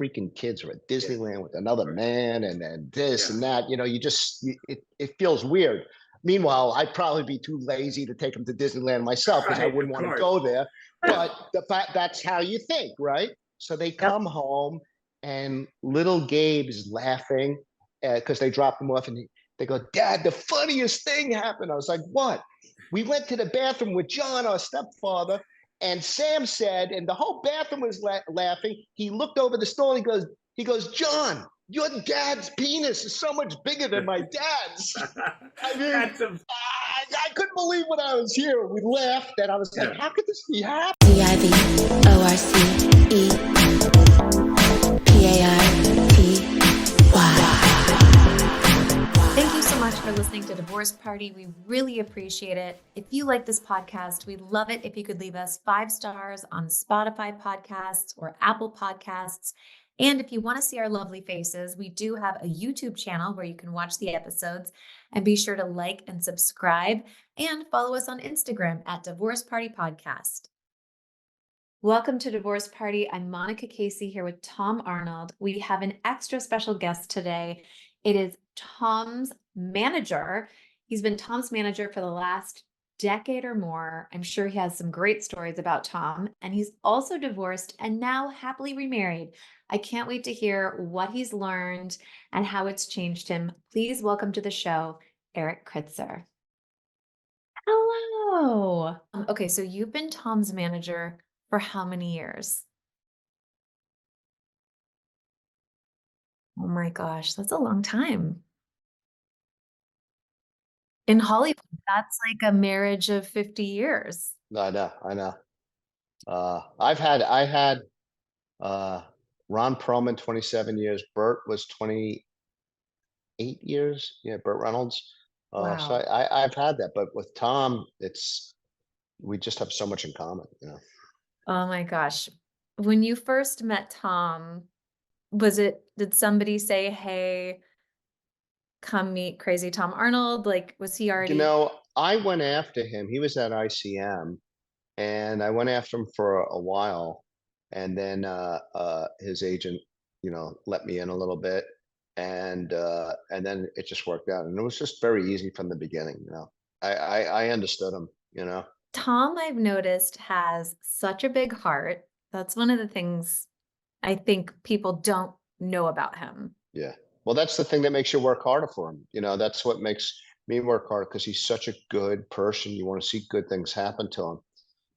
freaking kids are at Yeah. Disneyland with another Right. man and this Yeah. and that. It feels weird. Meanwhile, I'd probably be too lazy to take them to Disneyland myself because I Right. wouldn't Of want to course. go there. Yeah. But the fact that's how you think, right? So they Yep. come home and little Gabe's laughing because they dropped him off and they go, Dad, the funniest thing happened. I was like, what? We went to the bathroom with John, our stepfather, and Sam said, and the whole bathroom was laughing. He looked over the stall and he goes, John, your dad's penis is so much bigger than my dad's. I mean, That's a, I couldn't believe when I was here. We laughed and I was like, Yeah. how could this be happening? Thank you so much for listening to Divorce Party. We really appreciate it. If you like this podcast, we'd love it if you could leave us 5 stars on Spotify podcasts or Apple Podcasts. And if you want to see our lovely faces, we do have a YouTube channel where you can watch the episodes, and be sure to like and subscribe and follow us on Instagram at Divorce Party Podcast. Welcome to Divorce Party. I'm Monica Casey here with Tom Arnold. We have an extra special guest today. It is Tom's manager. He's been Tom's manager for the last decade or more. I'm sure he has some great stories about Tom, and he's also divorced and now happily remarried. I can't wait to hear what he's learned and how it's changed him. Please welcome to the show, Erik Kritzer. Hello. Okay, so you've been Tom's manager for how many years? Oh my gosh, that's a long time. In Hollywood, that's like a marriage of 50 years. I know. I had Ron Perlman 27 years. Burt was 28 years. Yeah, Burt Reynolds. So Wow. I've had that, but with Tom, we just have so much in common, you know. Oh my gosh. When you first met Tom, did somebody say, hey, come meet crazy Tom Arnold? Like, was he You already? know, I went after him. He was at ICM, and I went after him for a while, and then his agent, let me in a little bit, and then it just worked out, and it was just very easy from the beginning. I understood him. Tom, I've noticed, has such a big heart. That's one of the things I think people don't know about him. Yeah. Well, that's the thing that makes you work harder for him. That's what makes me work harder because he's such a good person. You want to see good things happen to him.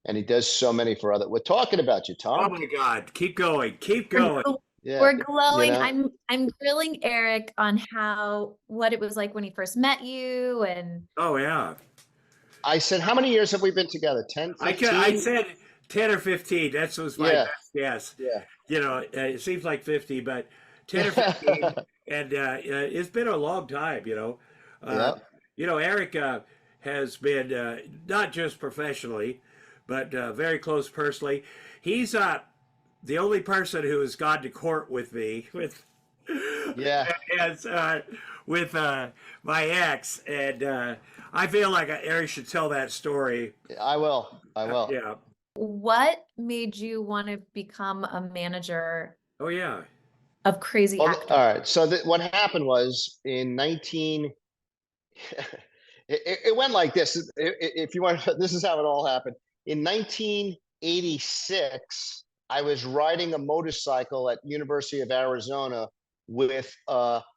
And he does so many for other. We're talking about you, oh Tom. my God. Keep going. Keep We're going. gl- Yeah. We're glowing. You know? I'm grilling Erik on what it was like when he first met you, and Oh, yeah. I said, how many years have we been together? 10, 15? I said 10 or 15. That was my Yeah. best guess. Yeah. It seems like 50, but 10 or 15. And it's been a long time, Yeah. Erik has been not just professionally, but very close personally. He's the only person who has gone to court with me Yeah. as with my ex, and I feel like Erik should tell that story. I will. Yeah. what made you want to become a manager Oh yeah. of crazy Well, actors? all right. So what happened was in 19. It went like this. If you want, this is how it all happened. In 1986, I was riding a motorcycle at University of Arizona with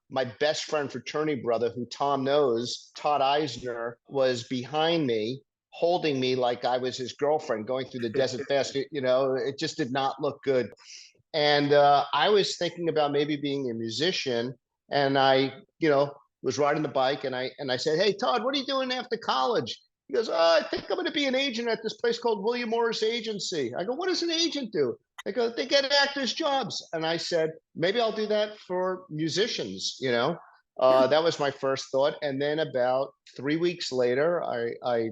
my best friend fraternity brother, who Tom knows, Todd Eisner, was behind me, holding me like I was his girlfriend, going through the desert fast. It just did not look good. And I was thinking about maybe being a musician, and I, was riding the bike, and I said, "Hey, Todd, what are you doing after college?" He goes, "Oh, I think I'm going to be an agent at this place called William Morris Agency." I go, "What does an agent do?" I go, "They get actors jobs." And I said, "Maybe I'll do that for musicians." That was my first thought. And then about 3 weeks later, I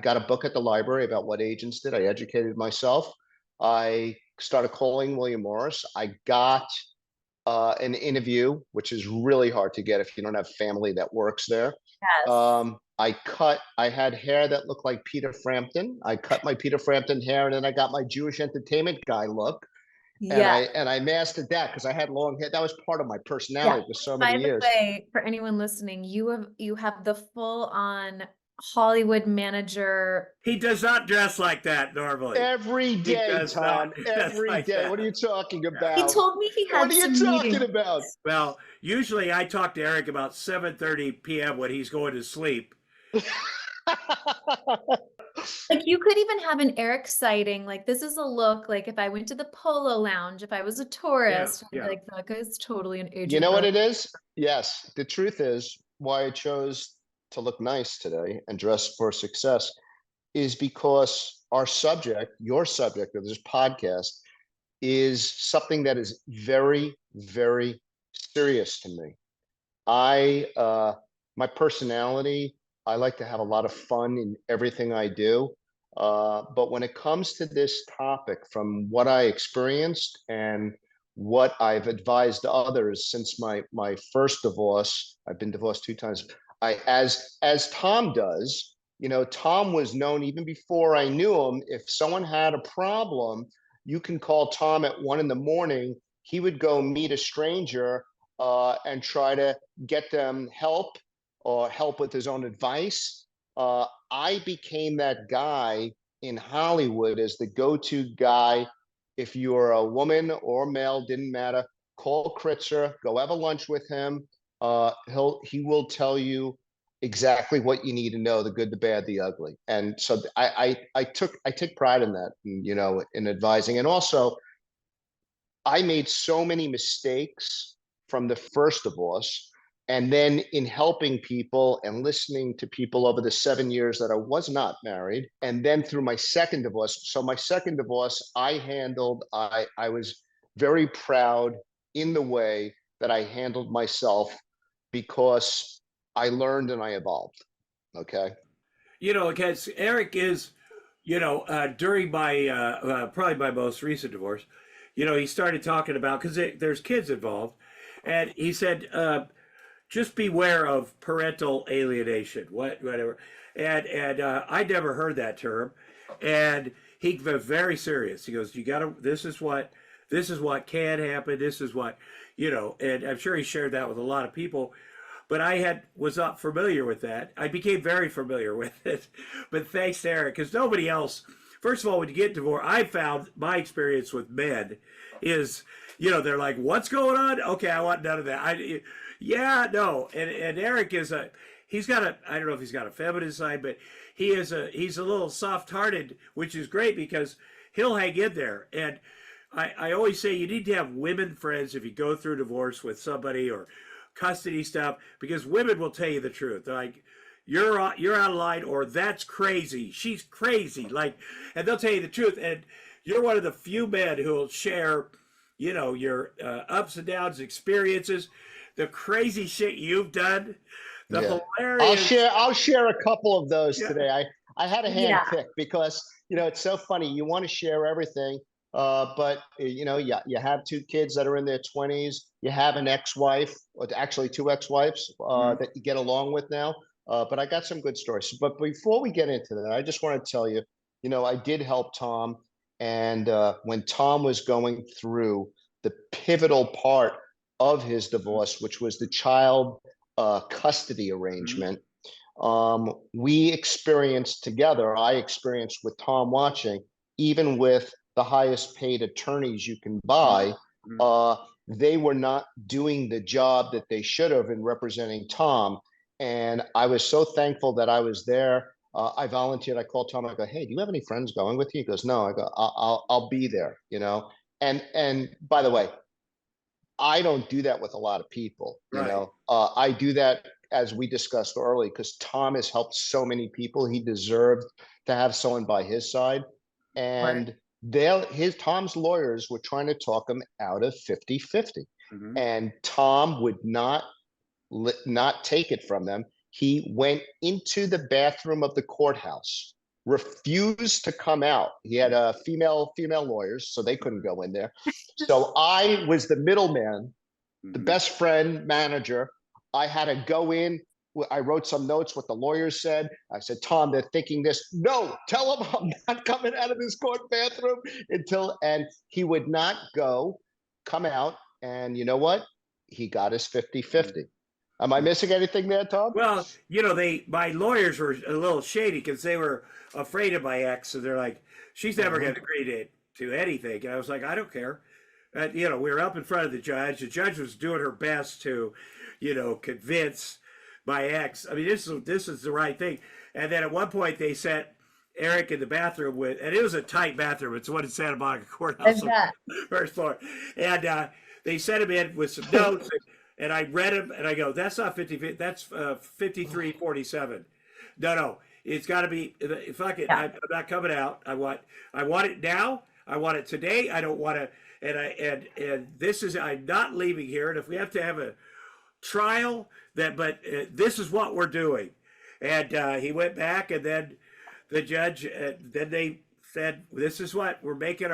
got a book at the library about what agents did. I educated myself. I started calling William Morris. I got an interview, which is really hard to get if you don't have family that works there. Yes. I had hair that looked like Peter Frampton. I cut my Peter Frampton hair, and then I got my Jewish entertainment guy look. And I mastered that because I had long hair. That was part of my personality for so many By the years. way, for anyone listening, you have the full on Hollywood manager. He does not dress like that normally. Every He day, does Tom. not dress Every like day. that. What are you talking He about? told me he What had are you some talking meetings. about? Well, usually I talk to Erik about 7:30 p.m. when he's going to sleep. Like you could even have an Erik sighting. Like this is a look. Like if I went to the Polo Lounge, if I was a tourist, I'd be like that guy's totally an You agent. know what it is? Yes. The truth is why I chose to look nice today and dress for success is because our subject, your subject of this podcast, is something that is very, very serious to me. My personality, I like to have a lot of fun in everything I do. But when it comes to this topic, from what I experienced and what I've advised others since my first divorce, I've been divorced 2 times. As Tom does, Tom was known even before I knew him. If someone had a problem, you can call Tom at 1 in the morning. He would go meet a stranger and try to get them help or help with his own advice. I became that guy in Hollywood as the go-to guy. If you're a woman or male, didn't matter. Call Kritzer, go have a lunch with him. He will tell you exactly what you need to know: the good, the bad, the ugly. And so I take pride in that, in advising. And also, I made so many mistakes from the first divorce. And then in helping people and listening to people over the 7 years that I was not married, and then through my second divorce. So my second divorce, I was very proud in the way that I handled myself because I learned and I evolved. Okay. Because Erik is, during my probably my most recent divorce, he started talking about, because there's kids involved, and he said, just beware of parental alienation, whatever. And I never heard that term, and he was very serious. He goes, "You got to. This is what can happen. This is what, And I'm sure he shared that with a lot of people. But was not familiar with that. I became very familiar with it, but thanks to Erik, because nobody else. First of all, when you get divorced, I found my experience with men is, they're like, "What's going on? Okay, I want none of that." No, and Erik he's got I don't know if he's got a feminine side, but he's a little soft-hearted, which is great because he'll hang in there. And I always say you need to have women friends if you go through divorce with somebody or custody stuff, because women will tell you the truth. They're like, you're out of line, or that's crazy, she's crazy, and they'll tell you the truth. And you're one of the few men who will share, your ups and downs, experiences, the crazy shit you've done, the hilarious. I'll share a couple of those today. I had a hand pick because it's so funny. You want to share everything. But you have 2 kids that are in their 20s. You have an ex-wife, or actually 2 ex-wives that you get along with now. But I got some good stories. But before we get into that, I just want to tell you, I did help Tom. And when Tom was going through the pivotal part of his divorce, which was the child custody arrangement, we experienced together, I experienced with Tom watching, even with the highest paid attorneys you can buy, they were not doing the job that they should have in representing Tom. And I was so thankful that I was there. I volunteered. I called Tom. I go, "Hey, do you have any friends going with you?" He goes, "No." I go, I'll be there, And by the way, I don't do that with a lot of people, I do that, as we discussed early, because Tom has helped so many people. He deserved to have someone by his side. And Tom's lawyers were trying to talk him out of 50-50. And Tom would not take it from them. He went into the bathroom of the courthouse, refused to come out. He had female lawyers, so they couldn't go in there. So I was the middleman, the best friend, manager. I had to go in I wrote some notes what the lawyers said. I said, Tom, they're thinking this. No, tell them I'm not coming out of this court bathroom until, and he would not come out. And you know what? He got his 50-50. Am I missing anything there, Tom? Well, my lawyers were a little shady because they were afraid of my ex. So they're like, she's never going to agree to anything. And I was like, I don't care. We were up in front of the judge. The judge was doing her best to, convince my ex. I mean, this is the right thing. And then at one point they sent Erik in the bathroom and it was a tight bathroom. It's one in Santa Monica Courthouse, first floor. And they sent him in with some notes. And I read him, and I go, that's not 50, that's 53-47. No, it's got to be, fuck it, I'm not coming out. I want it now. I want it today. I don't want to, and this is, I'm not leaving here. And if we have to have a trial, but this is what we're doing. And he went back, and then the judge, then they said, this is what we're making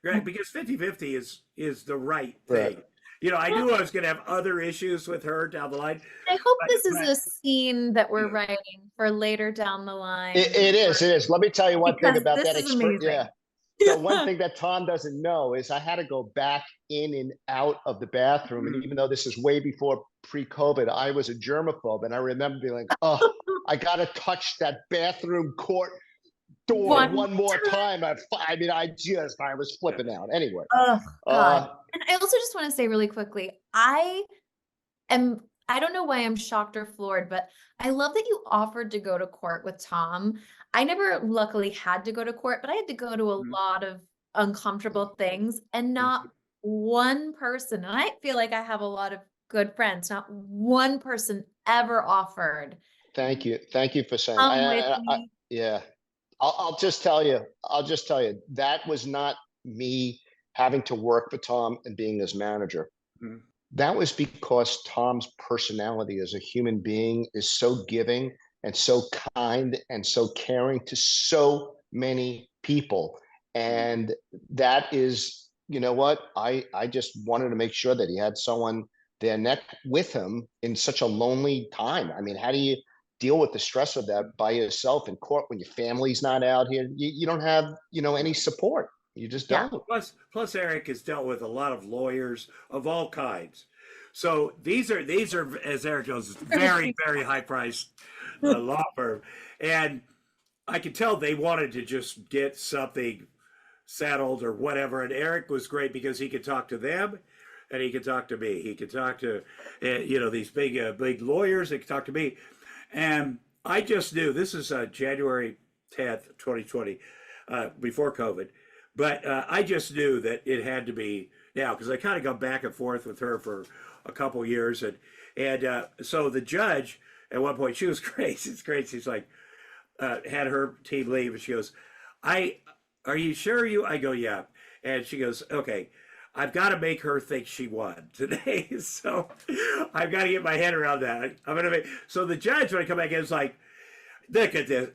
because 50-50 is the right thing. Right. I knew I was going to have other issues with her down the line. I hope this is a scene that we're writing for later down the line. It is. Let me tell you one thing about that experience. Yeah. So one thing that Tom doesn't know is I had to go back in and out of the bathroom. And even though this is way before pre-COVID, I was a germaphobe. And I remember being like, oh, I got to touch that bathroom court door one more time. I was flipping out. Anyway. Oh, God. And I also just want to say really quickly, I don't know why I'm shocked or floored, but I love that you offered to go to court with Tom. I never luckily had to go to court, but I had to go to a lot of uncomfortable things, and not one person, and I feel like I have a lot of good friends, not one person ever offered. Thank you for saying yeah. I'll just tell you, that was not me having to work for Tom and being his manager. That was because Tom's personality as a human being is so giving and so kind and so caring to so many people. And that is, you know what? I just wanted to make sure that he had someone there with him in such a lonely time. I mean, how do you deal with the stress of that by yourself in court when your family's not out here? You don't have, any support. You just don't. Plus, Erik has dealt with a lot of lawyers of all kinds. So these are, as Erik knows, very, very high priced law firm. And I could tell they wanted to just get something settled or whatever. And Erik was great because he could talk to them and he could talk to me. He could talk to, these big lawyers. They could talk to me. And I just knew, this is January 10th, 2020, before COVID. But I just knew that it had to be now, because I kind of got back and forth with her for a couple years. And so the judge, at one point, she was crazy. It's great. She's like, had her team leave, and she goes, are you sure I go, yeah. And she goes, okay, I've got to make her think she won today. So I've got to get my head around that. So the judge, when I come back in, is like, look at this.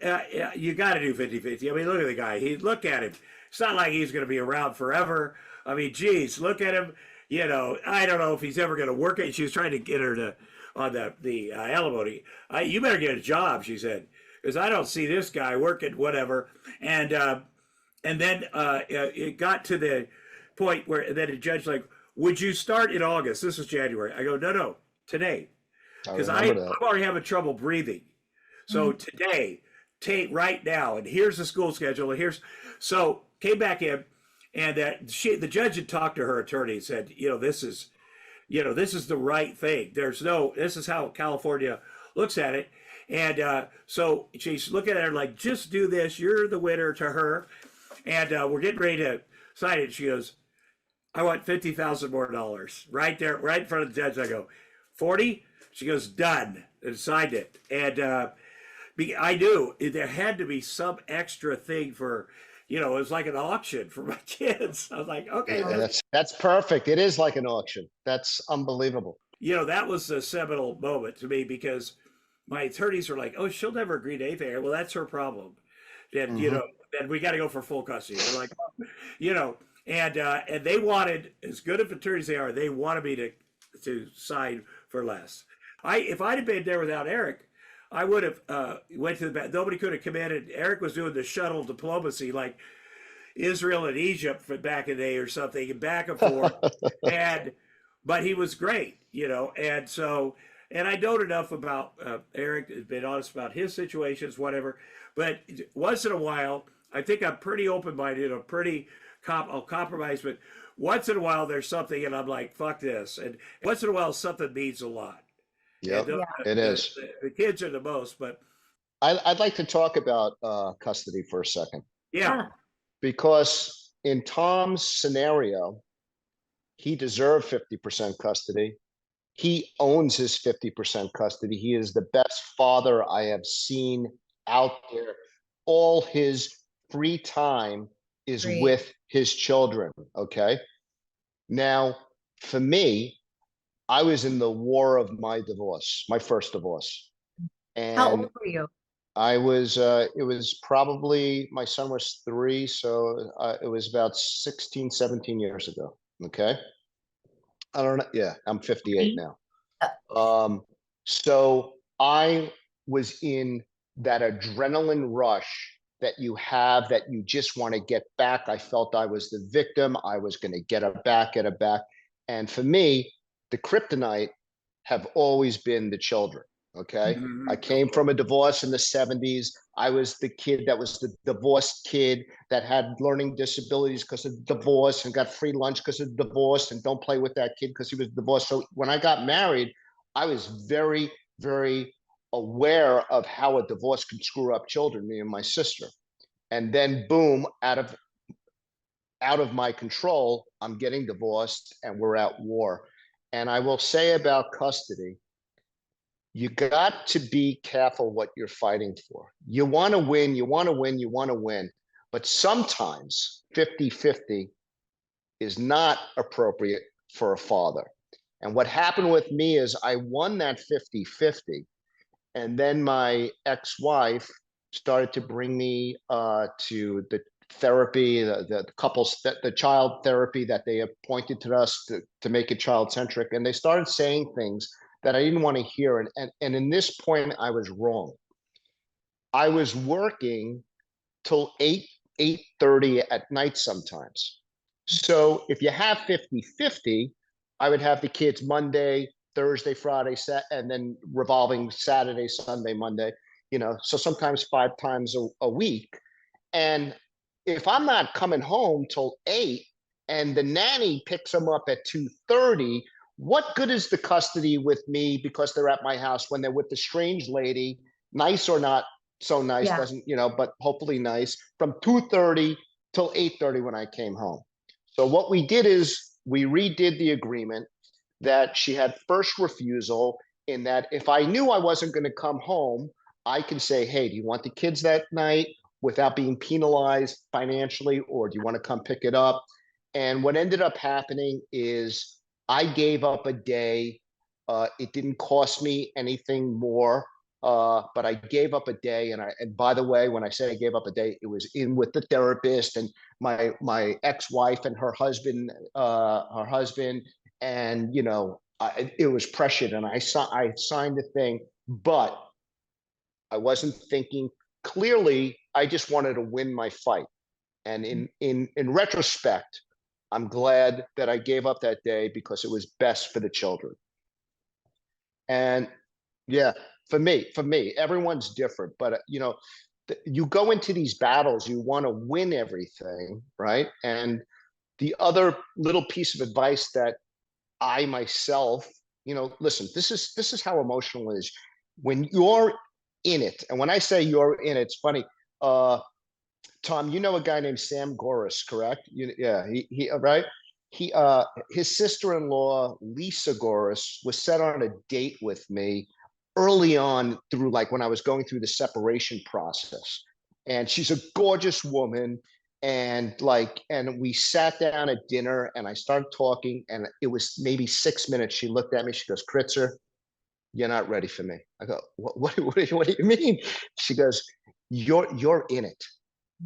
You got to do 50-50. I mean, look at the guy. Look at him. It's not like he's going to be around forever. I mean, geez, look at him. I don't know if he's ever going to work it. She was trying to get her on the alimony. You better get a job, she said, because I don't see this guy working, whatever. And then it got to the point where then the judge like, would you start in August? This is January. I go, no, today. Because I'm already having trouble breathing. So today, right now, and here's the school schedule, and so came back in, and the judge had talked to her attorney and said, this is the right thing. This is how California looks at it. And so she's looking at her like, just do this. You're the winner to her. And we're getting ready to sign it. She goes, I want $50,000 more right there, right in front of the judge. I go, 40? She goes, done, and signed it. And I knew there had to be some extra thing for, it was like an auction for my kids. I was like, okay. Yeah, that's perfect. It is like an auction. That's unbelievable. That was a seminal moment to me because my attorneys were like, oh, she'll never agree to anything. Well, that's her problem. And, and we got to go for full custody. They're like, and they wanted, as good of attorneys they are, they wanted me to sign for less. If I'd have been there without Erik, I would have went to the back. Nobody could have come in, and Erik was doing the shuttle diplomacy like Israel and Egypt for back in the day or something, and back and forth. And but he was great, you know. And so, and I know enough about Erik, has been honest about his situations, whatever. But once in a while, I think I'm pretty open-minded. I'm pretty I'll compromise, but once in a while there's something, and I'm like, fuck this. And once in a while, something means a lot. Yep, And it is. the kids are the most, but I'd like to talk about custody for a second, yeah. because in Tom's scenario, he deserved 50% custody. He owns his 50% custody. He is the best father I have seen out there. All his free time is Great. with his children. Okay. Now, for me, I was in the war of my divorce, my first divorce. How And old were you? I was, it was probably, my son was 3. So it was about 16, 17 years ago. Okay. I don't know. Yeah. I'm 58 now. So I was in that adrenaline rush that you have, that you just want to get back. I felt I was the victim. I was going to get her back, get her back. And for me, the kryptonite have always been the children. Okay. I came from a divorce in the 70s. I was the kid that was the divorced kid that had learning disabilities because of divorce, and got free lunch because of divorce, and don't play with that kid because he was divorced. So when I got married, I was very, very aware of how a divorce can screw up children, me and my sister. And then boom, out of my control, I'm getting divorced and we're at war. And I will say about custody, you got to be careful what you're fighting for. You want to win, you want to win, you want to win. But sometimes 50-50 is not appropriate for a father. And what happened with me is I won that 50-50. And then my ex-wife started to bring me to the therapy, the couples, the child therapy that they appointed to us to make it child-centric. And they started saying things that I didn't want to hear. And in this point, I was wrong. I was working till 8:30 at night sometimes. So if you have 50-50, I would have the kids Monday, Thursday, Friday, and then revolving Saturday, Sunday, Monday, so sometimes 5 times a week. And if I'm not coming home till 8 and the nanny picks them up at 2:30, what good is the custody with me because they're at my house when they're with the strange lady, nice or not so nice, Yeah. doesn't, but hopefully nice, from 2:30 till 8:30 when I came home. So what we did is we redid the agreement that she had first refusal, in that if I knew I wasn't going to come home, I can say, hey, do you want the kids that night without being penalized financially, or do you want to come pick it up? And what ended up happening is I gave up a day. It didn't cost me anything more, but I gave up a day. And by the way, when I say I gave up a day, it was in with the therapist and my ex-wife and her husband, and it was pressured, and I signed the thing, but I wasn't thinking clearly. I just wanted to win my fight. And in retrospect, I'm glad that I gave up that day because it was best for the children. And yeah, for me, everyone's different, but you go into these battles, you want to win everything, right? And the other little piece of advice that I myself, listen, this is how emotional it is. When you're in it, and when I say you're in it, it's funny. Tom, you know a guy named Sam Goris, correct? Yeah, he right. His sister-in-law Lisa Goris was set on a date with me early on, through like when I was going through the separation process, and she's a gorgeous woman. And we sat down at dinner and I started talking, and it was maybe 6 minutes. She looked at me, she goes, Kritzer, you're not ready for me. I go, what do you mean? She goes, you're in it.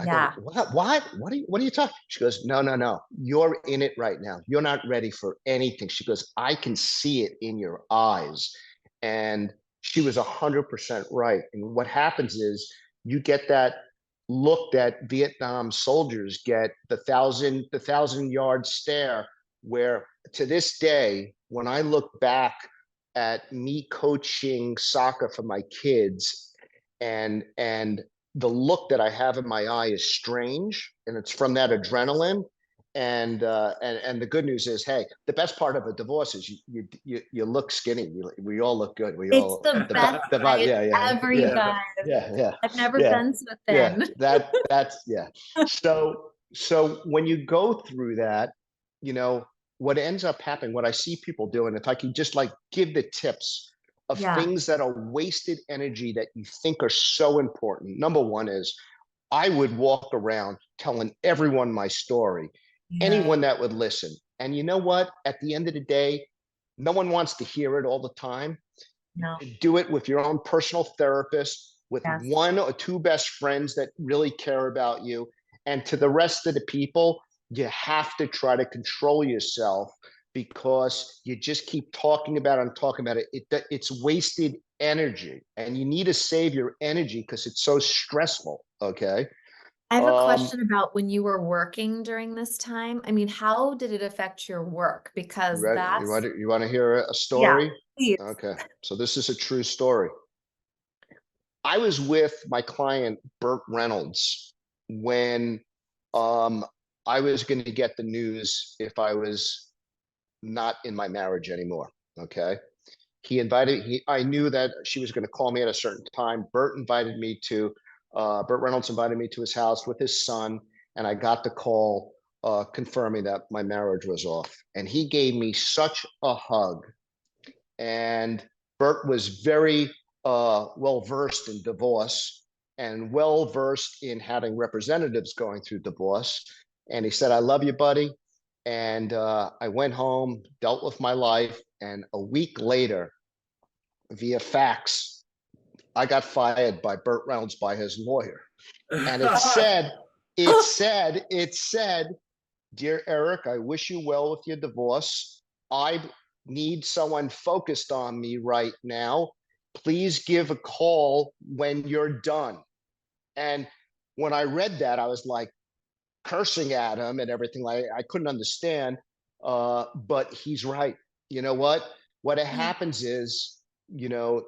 I Yeah. go, what are you talking? She goes, no, you're in it right now. You're not ready for anything. She goes, I can see it in your eyes. And she was 100% right. And what happens is you get that look that Vietnam soldiers get, the thousand-yard stare, where to this day, when I look back at me coaching soccer for my kids, and the look that I have in my eye is strange, and it's from that adrenaline. And the good news is, hey, the best part of a divorce is you look skinny. We all look good. We It's all the best fight ever, you guys. yeah. I've never Yeah. been so Yeah, thin. that's yeah. So when you go through that, what ends up happening, what I see people doing, if I can just like give the tips of Yeah. things that are wasted energy that you think are so important. Number one is I would walk around telling everyone my story, Yeah. anyone that would listen. And you know what? At the end of the day, no one wants to hear it all the time. No. Do it with your own personal therapist, with Yes. one or two best friends that really care about you. And to the rest of the people, you have to try to control yourself, because you just keep talking about it and talking about it. It's wasted energy, and you need to save your energy because it's so stressful. Okay. I have a Um, question about when you were working during this time. I mean, how did it affect your work? Because Right. that's, You want to hear a yeah, story? please. Okay. So this is a true story. I was with my client, Burt Reynolds, when um, I was going to get the news if I was not in my marriage anymore. Okay. I knew that she was going to call me at a certain time. Burt Reynolds invited me to his house with his son, and I got the call confirming that my marriage was off. And he gave me such a hug. And Burt was very well versed in divorce and well versed in having representatives going through divorce. And he said, "I love you, buddy." And I went home, dealt with my life, and a week later, via fax, I got fired by Burt Reynolds by his lawyer. And it said, "Dear Erik, I wish you well with your divorce. I need someone focused on me right now. Please give a call when you're done." And when I read that, I was like cursing at him and everything. Like, I couldn't understand. But he's right. You know what? What happens is, you know,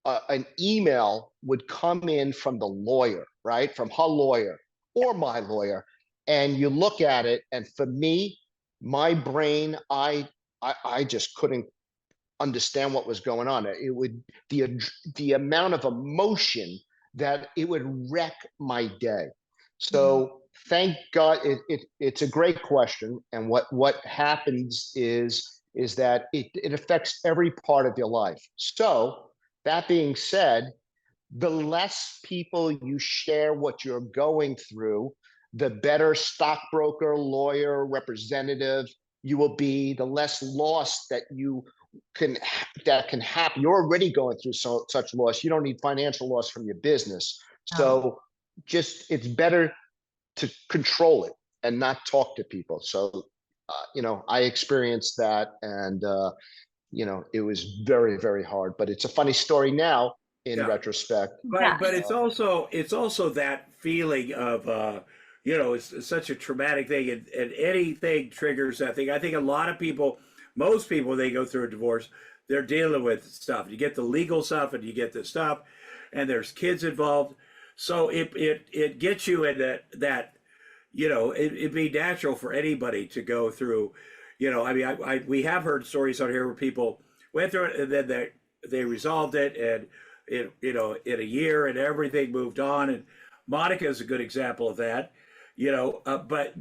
an email would come in from the lawyer, right? From her lawyer or my lawyer. And you look at it, and for me, my brain, I just couldn't understand what was going on. It would the amount of emotion that it would wreck my day. So thank God, it's a great question. And what happens is that it affects every part of your life. So that being said, the less people you share what you're going through, the better stockbroker, lawyer, representative you will be, the less loss can that can happen. You're already going through such loss. You don't need financial loss from your business. So just it's better to control it and not talk to people. So I experienced that, and it was very, very hard. But it's a funny story now in Yeah. retrospect. But it's also that feeling of it's such a traumatic thing, and anything triggers that thing. I think a lot of people, most people, they go through a divorce, they're dealing with stuff. You get the legal stuff, and you get the stuff, and there's kids involved. So it gets you in that it'd be natural for anybody to go through. I mean, we have heard stories on here where people went through it, and then they resolved it, and in a year, and everything moved on. And Monica is a good example of that. But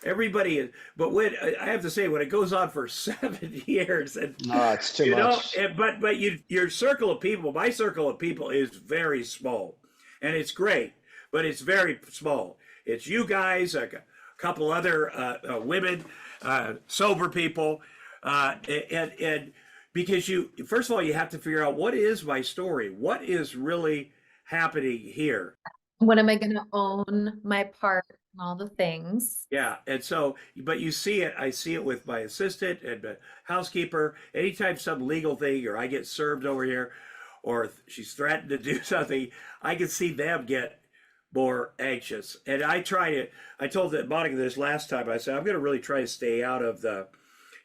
everybody is. But when I have to say, when it goes on for 7 years, and No, it's too much. but your circle of people, my circle of people is very small, and it's great, but it's very small. It's you guys, a couple other women, sober people, and because first of all, you have to figure out, what is my story, what is really happening here. When am I going to own my part All the things. Yeah, and so, but you see it. I see it with my assistant and the housekeeper. Anytime some legal thing, or I get served over here, or she's threatened to do something, I can see them get more anxious. And I try to. I told Monica this last time. I said I'm going to really try to stay out of the,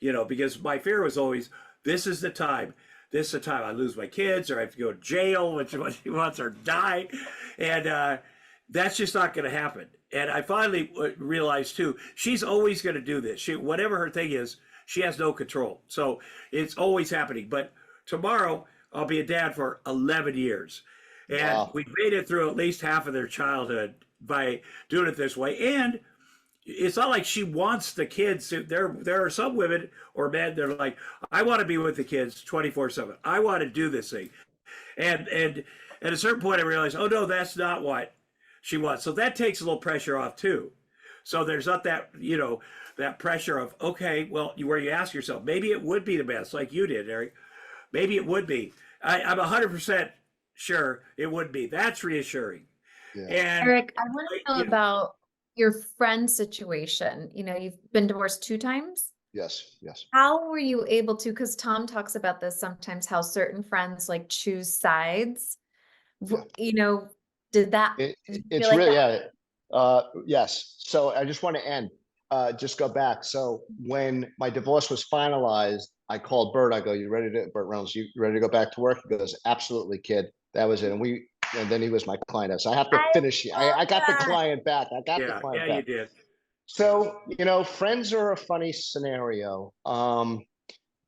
because my fear was always this is the time. This is the time I lose my kids, or I have to go to jail, which she wants, or die, and that's just not going to happen. And I finally realized too, she's always going to do this. Whatever her thing is, she has no control. So it's always happening. But tomorrow, I'll be a dad for 11 years. And Wow. we've made it through at least half of their childhood by doing it this way. And it's not like she wants the kids to, there are some women or men that are like, I want to be with the kids 24/7. I want to do this thing. And at a certain point I realized, oh no, that's not what she wants. So that takes a little pressure off too. So there's not that, that pressure of, okay, well, where you ask yourself, maybe it would be the best, like you did, Eric. Maybe it would be. I'm 100% sure it would be. That's reassuring. Yeah. And Eric, I want to know about your friend situation. You've been divorced 2 times. Yes. Yes. How were you able to, because Tom talks about this sometimes, how certain friends like choose sides. Yeah. Did that, It, did you it's feel like really, that? yeah. Yes. So I just want to just go back. So when my divorce was finalized, I called Burt. I go, Burt Reynolds, you ready to go back to work? He goes, absolutely, kid. That was it. And then he was my client. So I have to I finish. love I got the that. client back. I got the yeah, client you back. did. So, friends are a funny scenario.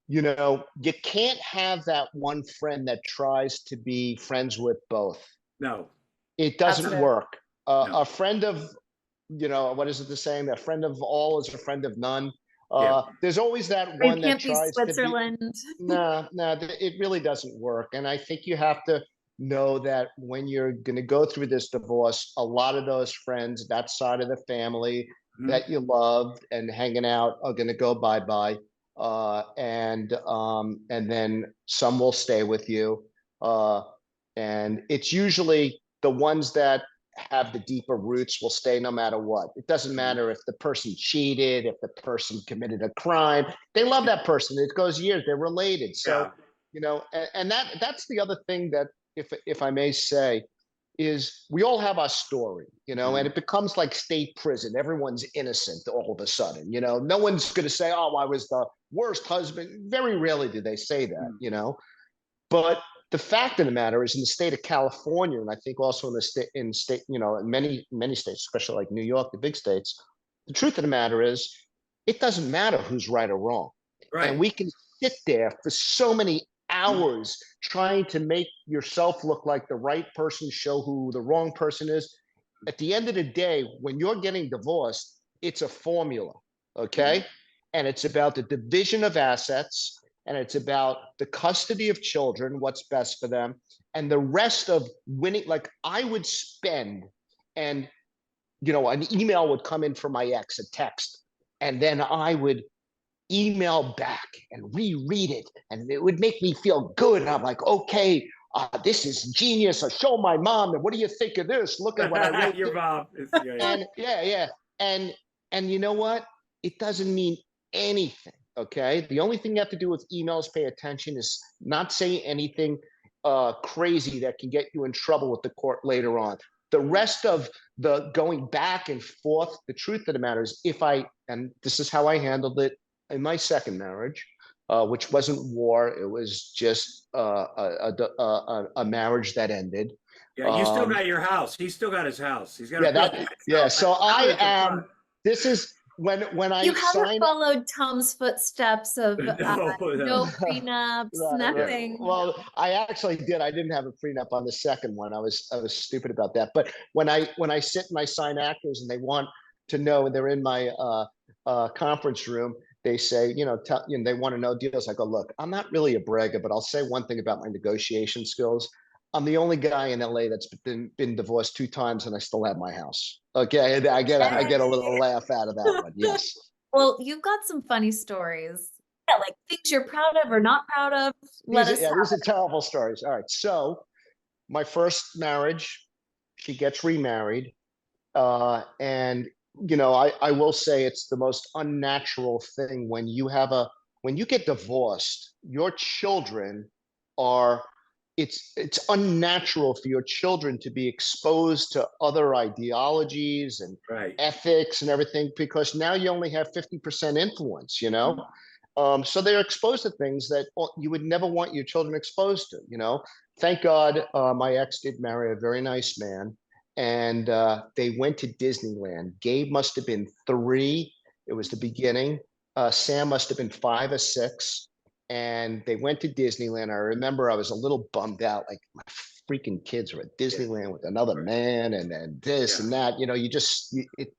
You can't have that one friend that tries to be friends with both. No, It That's doesn't what work. no. A friend of, what is it the saying? A friend of all is a friend of none. Yeah. There's always that you one that can't be tries to be. Switzerland. No, it really doesn't work. And I think you have to know that when you're going to go through this divorce, a lot of those friends, that side of the family Mhm. that you loved and hanging out are going to go bye-bye. And then some will stay with you. And it's usually the ones that have the deeper roots will stay no matter what. It doesn't matter if the person cheated, if the person committed a crime. They love that person. It goes years. They're related. So, and that's the other thing that, if I may say, is we all have our story, and it becomes like state prison. Everyone's innocent all of a sudden, no one's going to say, oh, I was the worst husband. Very rarely do they say that, but the fact of the matter is, in the state of California, and I think also in in many states, especially like New York, the big states, the truth of the matter is, it doesn't matter who's right or wrong. Right. And we can sit there for so many hours trying to make yourself look like the right person, show who the wrong person is. At the end of the day, when you're getting divorced, it's a formula, okay? And it's about the division of assets, and it's about the custody of children, what's best for them, and the rest of winning. Like I would spend, and an email would come in from my ex, a text, and then I would email back and reread it, and it would make me feel good. And I'm like, okay, this is genius. I show my mom, and what do you think of this? Look at what I wrote. Your mom. And and you know what? It doesn't mean anything. Okay. The only thing you have to do with emails, pay attention, is not say anything crazy that can get you in trouble with the court later on. The rest of the going back and forth, the truth of the matter is, and this is how I handled it in my second marriage, which wasn't war. It was just a marriage that ended. Yeah, you still got your house. He's still got his house. He's got So I am. This is when I You haven't signed. followed Tom's footsteps of No. no prenups, nothing. Well, I actually did. I didn't have a prenup on the second one. I was stupid about that. But when I sit and I sign actors and they want to know, they're in my conference room, they say, they want to know deals. I go, look, I'm not really a bragger, but I'll say one thing about my negotiation skills. I'm the only guy in LA that's been divorced 2 times, and I still have my house. Okay, I get a little laugh out of that one. Yes. Well, you've got some funny stories. Yeah, like things you're proud of or not proud of. These are terrible stories. All right. So my first marriage, she gets remarried, and I will say it's the most unnatural thing when you get divorced, your children are, it's unnatural for your children to be exposed to other ideologies and Right. ethics and everything, because now you only have 50% influence, so they're exposed to things that you would never want your children exposed to. Thank God my ex did marry a very nice man, and they went to Disneyland. Gabe must have been 3. It was the beginning. Sam must have been 5 or 6, and they went to Disneyland. I remember I was a little bummed out, like my freaking kids were at Disneyland with another man, and this and that.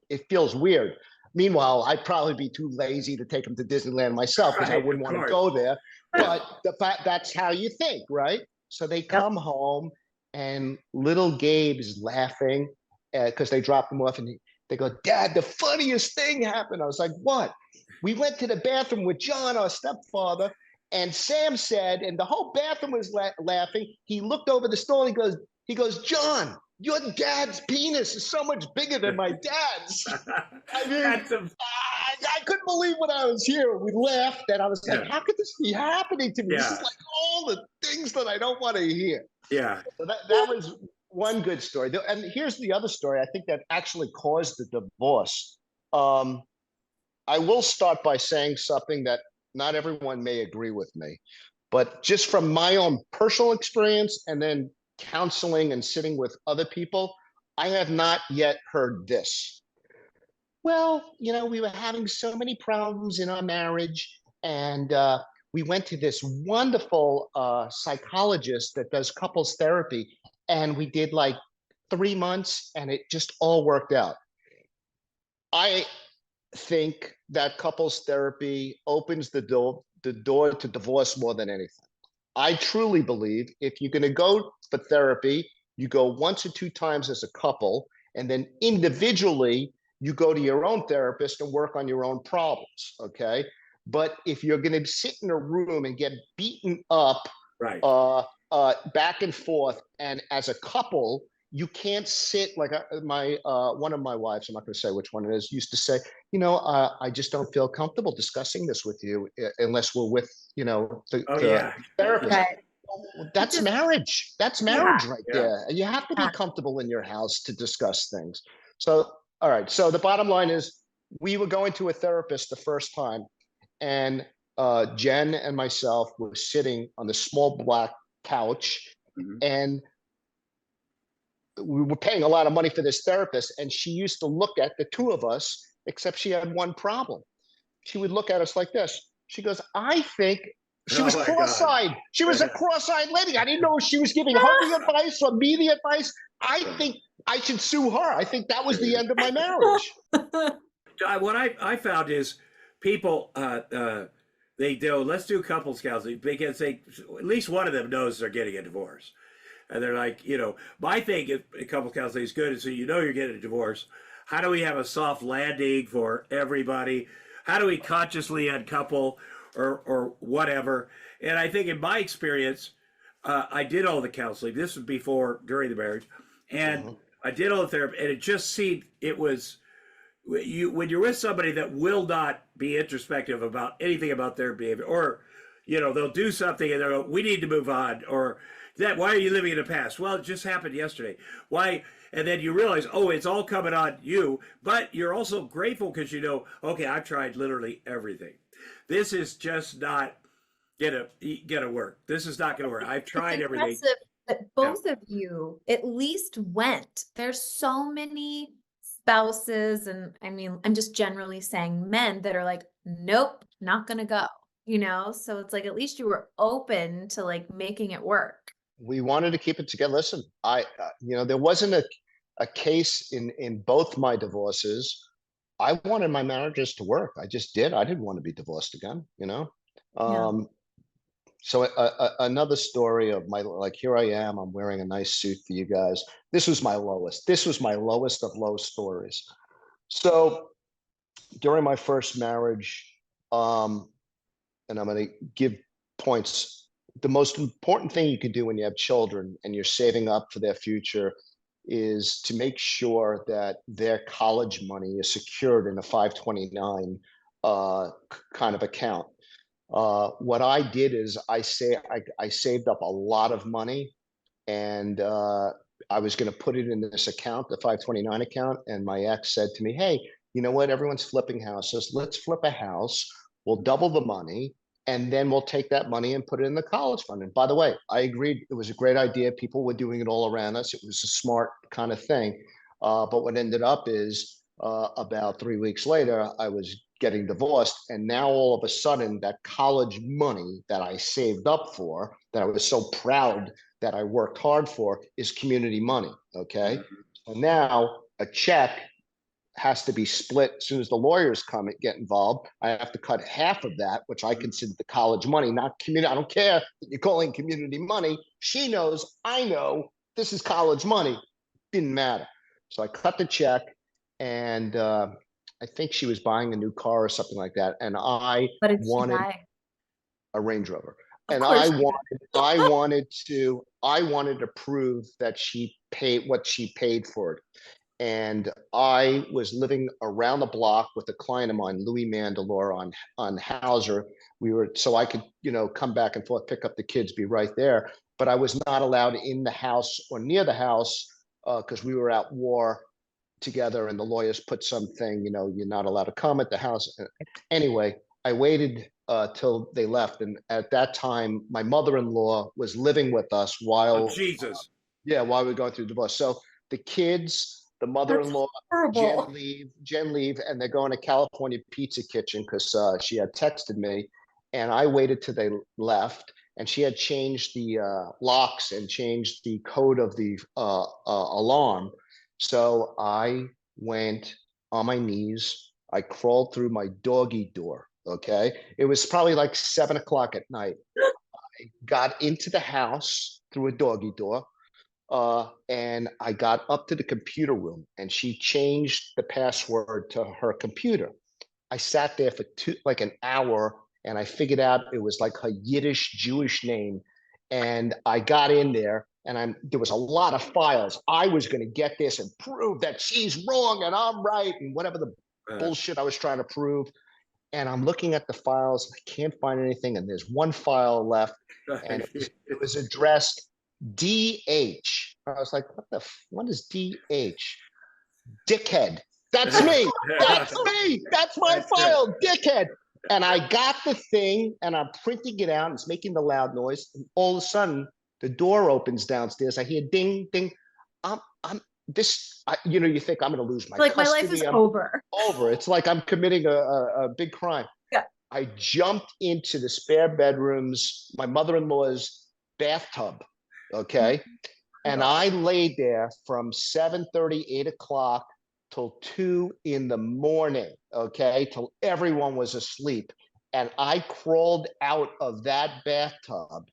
It feels weird. Meanwhile, I'd probably be too lazy to take them to Disneyland myself because I Right, wouldn't of want to course. go there. But the fact, that's how you think, right? So they come home, and little Gabe is laughing because they dropped him off, and they go, "Dad, the funniest thing happened." I was like, "What?" "We went to the bathroom with John, our stepfather, and Sam said," and the whole bathroom was laughing. He looked over the stall. He goes, "John, your dad's penis is so much bigger than my dad's." I mean, That's I couldn't believe when I was here. We laughed, and I was like, "How could this be happening to me?" This is like all the things that I don't want to hear. Yeah. So that was one good story. And here's the other story, I think, that actually caused the divorce. I will start by saying something that not everyone may agree with me, but just from my own personal experience and then counseling and sitting with other people, I have not yet heard this. "Well, we were having so many problems in our marriage, and we went to this wonderful psychologist that does couples therapy, and we did like 3 months, and it just all worked out." I think that couples therapy opens the door to divorce more than anything. I truly believe if you're going to go for therapy, you go 1 or 2 times as a couple, and then individually you go to your own therapist and work on your own problems. Okay. But if you're going to sit in a room and get beaten up Right. back and forth, and as a couple, you can't sit like one of my wives, I'm not going to say which one it is, used to say, "I just don't feel comfortable discussing this with you unless we're with, the therapist." Right. That's marriage. That's marriage right Yeah. there. And you have to be comfortable in your house to discuss things. So, all right. So the bottom line is, we were going to a therapist the first time, and Jen and myself were sitting on the small black couch, and we were paying a lot of money for this therapist, and she used to look at the two of us, except she had one problem. She would look at us like this. She goes, "I think," she was Oh my God. cross-eyed. She was a cross-eyed lady. I didn't know if she was giving her the advice or me the advice. "I think I should sue her. I think that was the end of my marriage." What I found is people they do, let's do couples counseling because at least one of them knows they're getting a divorce. And they're like, my thing in couples counseling is good. So you're getting a divorce. How do we have a soft landing for everybody? How do we consciously uncouple or whatever? And I think in my experience, I did all the counseling. This was during the marriage. And I did all the therapy. And it just seemed it was, when you're with somebody that will not be introspective about anything about their behavior, or, they'll do something and they'll go, "We need to move on," or "Why are you living in the past?" "Well, it just happened yesterday." "Why?" And then you realize, oh, it's all coming on you, but you're also grateful because okay, I've tried literally everything. This is just not gonna work. This is not gonna work. I've tried everything. That both of you at least went. There's so many spouses, and I mean, I'm just generally saying men that are like, "Nope, not gonna go." So it's like, at least you were open to like making it work. We wanted to keep it together. Listen, there wasn't a case in both my divorces. I wanted my marriages to work. I just did. I didn't want to be divorced again, So another story of like, here I am, I'm wearing a nice suit for you guys. This was my lowest of low stories. So during my first marriage, and I'm going to give points. The most important thing you can do when you have children and you're saving up for their future is to make sure that their college money is secured in a 529 kind of account. What I did is I saved up a lot of money, and I was going to put it in this account, the 529 account. And my ex said to me, "Hey, you know what? Everyone's flipping houses. Let's flip a house. We'll double the money, and then we'll take that money and put it in the college fund." And by the way, I agreed. It was a great idea. People were doing it all around us. It was a smart kind of thing. But what ended up is about 3 weeks later, I was getting divorced. And now all of a sudden, that college money that I saved up for, that I was so proud that I worked hard for, is community money. Okay. So now a check has to be split as soon as the lawyers come and get involved. I have to cut half of that, which I consider the college money, not community. I don't care that you're calling community money. She knows, I know this is college money. Didn't matter. So I cut the check, and I think she was buying a new car or something like that. And I What did she wanted buy? a Range Rover. Of And course I she did. wanted to prove that she paid what she paid for it. And I was living around the block with a client of mine, Louis Mandalore, on Hauser. So I could, come back and forth, pick up the kids, be right there. But I was not allowed in the house or near the house because we were at war together, and the lawyers put something, you're not allowed to come at the house. Anyway, I waited till they left. And at that time, my mother-in-law was living with us Oh, while Jesus. while we were going through the divorce. So the kids, the That's mother-in-law, horrible. Jen leave, and they're going to California Pizza Kitchen because she had texted me, and I waited till they left, and she had changed the locks and changed the code of the alarm. So I went on my knees. I crawled through my doggy door. Okay, it was probably like 7 o'clock at night. I got into the house through a doggy door. And I got up to the computer room, and she changed the password to her computer. I sat there for like an hour, and I figured out it was like her Yiddish Jewish name. And I got in there, and there was a lot of files. I was going to get this and prove that she's wrong and I'm right, and whatever the bullshit I was trying to prove. And I'm looking at the files. I can't find anything. And there's one file left, and it was addressed DH. I was like, what is DH? Dickhead. That's me. That's me. That's my file, dickhead. And I got the thing, and I'm printing it out. It's making the loud noise. And all of a sudden, the door opens downstairs. I hear ding, ding. You think I'm going to lose my Like, custody. my life is over. Over. It's like I'm committing a big crime. Yeah. I jumped into the spare bedroom's, my mother-in-law's bathtub. Okay. And I laid there from 7:30, 8 o'clock till 2 in the morning. Okay. Till everyone was asleep. And I crawled out of that bathtub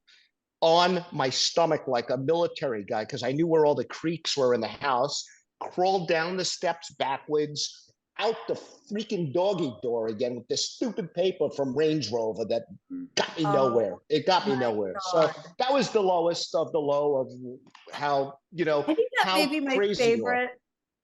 on my stomach like a military guy, because I knew where all the creaks were in the house, crawled down the steps backwards, out the freaking doggy door again with this stupid paper from Range Rover that got me nowhere. It got me nowhere. God. So that was the lowest of the low of how, I think that how may be my crazy you are. favorite.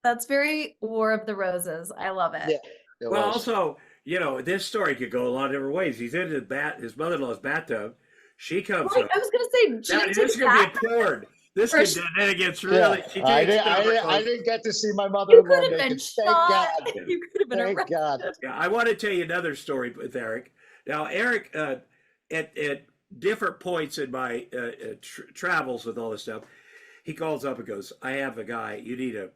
That's very War of the Roses. I love it. Yeah. Well, also, this story could go a lot of different ways. He's in his mother-in-law's bathtub. She comes Right, up. I was going to say, Now, this is going to be a porn. This could, then it gets really. Yeah. I didn't get to see my You mother-in-law could have naked. been Thank shot. God. You could have been Thank arrested. God. Yeah, I want to tell you another story with Erik. Now, Erik, at different points in my travels with all this stuff, he calls up and goes, "I have a guy. You need to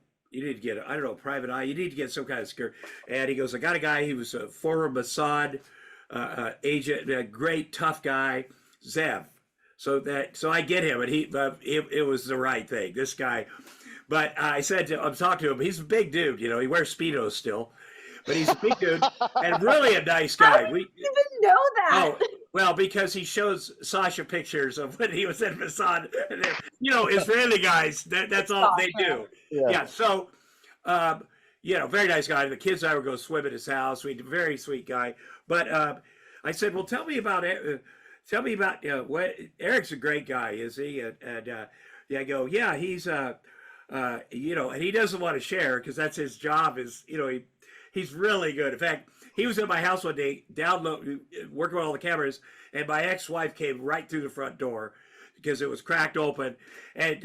get I don't know, a private eye. You need to get some kind of security." And he goes, "I got a guy. He was a former Mossad agent, a great tough guy, Zev." So I get him, and it was the right thing. This guy, but I'm talking to him. He's a big dude, he wears Speedos still, but he's a big dude and really a nice guy. How did you even know that? Oh, well, because he shows Sasha pictures of when he was in Mossad. And Israeli guys, that's all they do. Yeah. So, very nice guy. The kids and I would go swim at his house. Very sweet guy. But I said, well, tell me about it. Tell me about what Erik's a great guy, is he? And I go, yeah, he's and he doesn't want to share because that's his job. He's really good. In fact, he was at my house one day, working with all the cameras, and my ex-wife came right through the front door because it was cracked open, and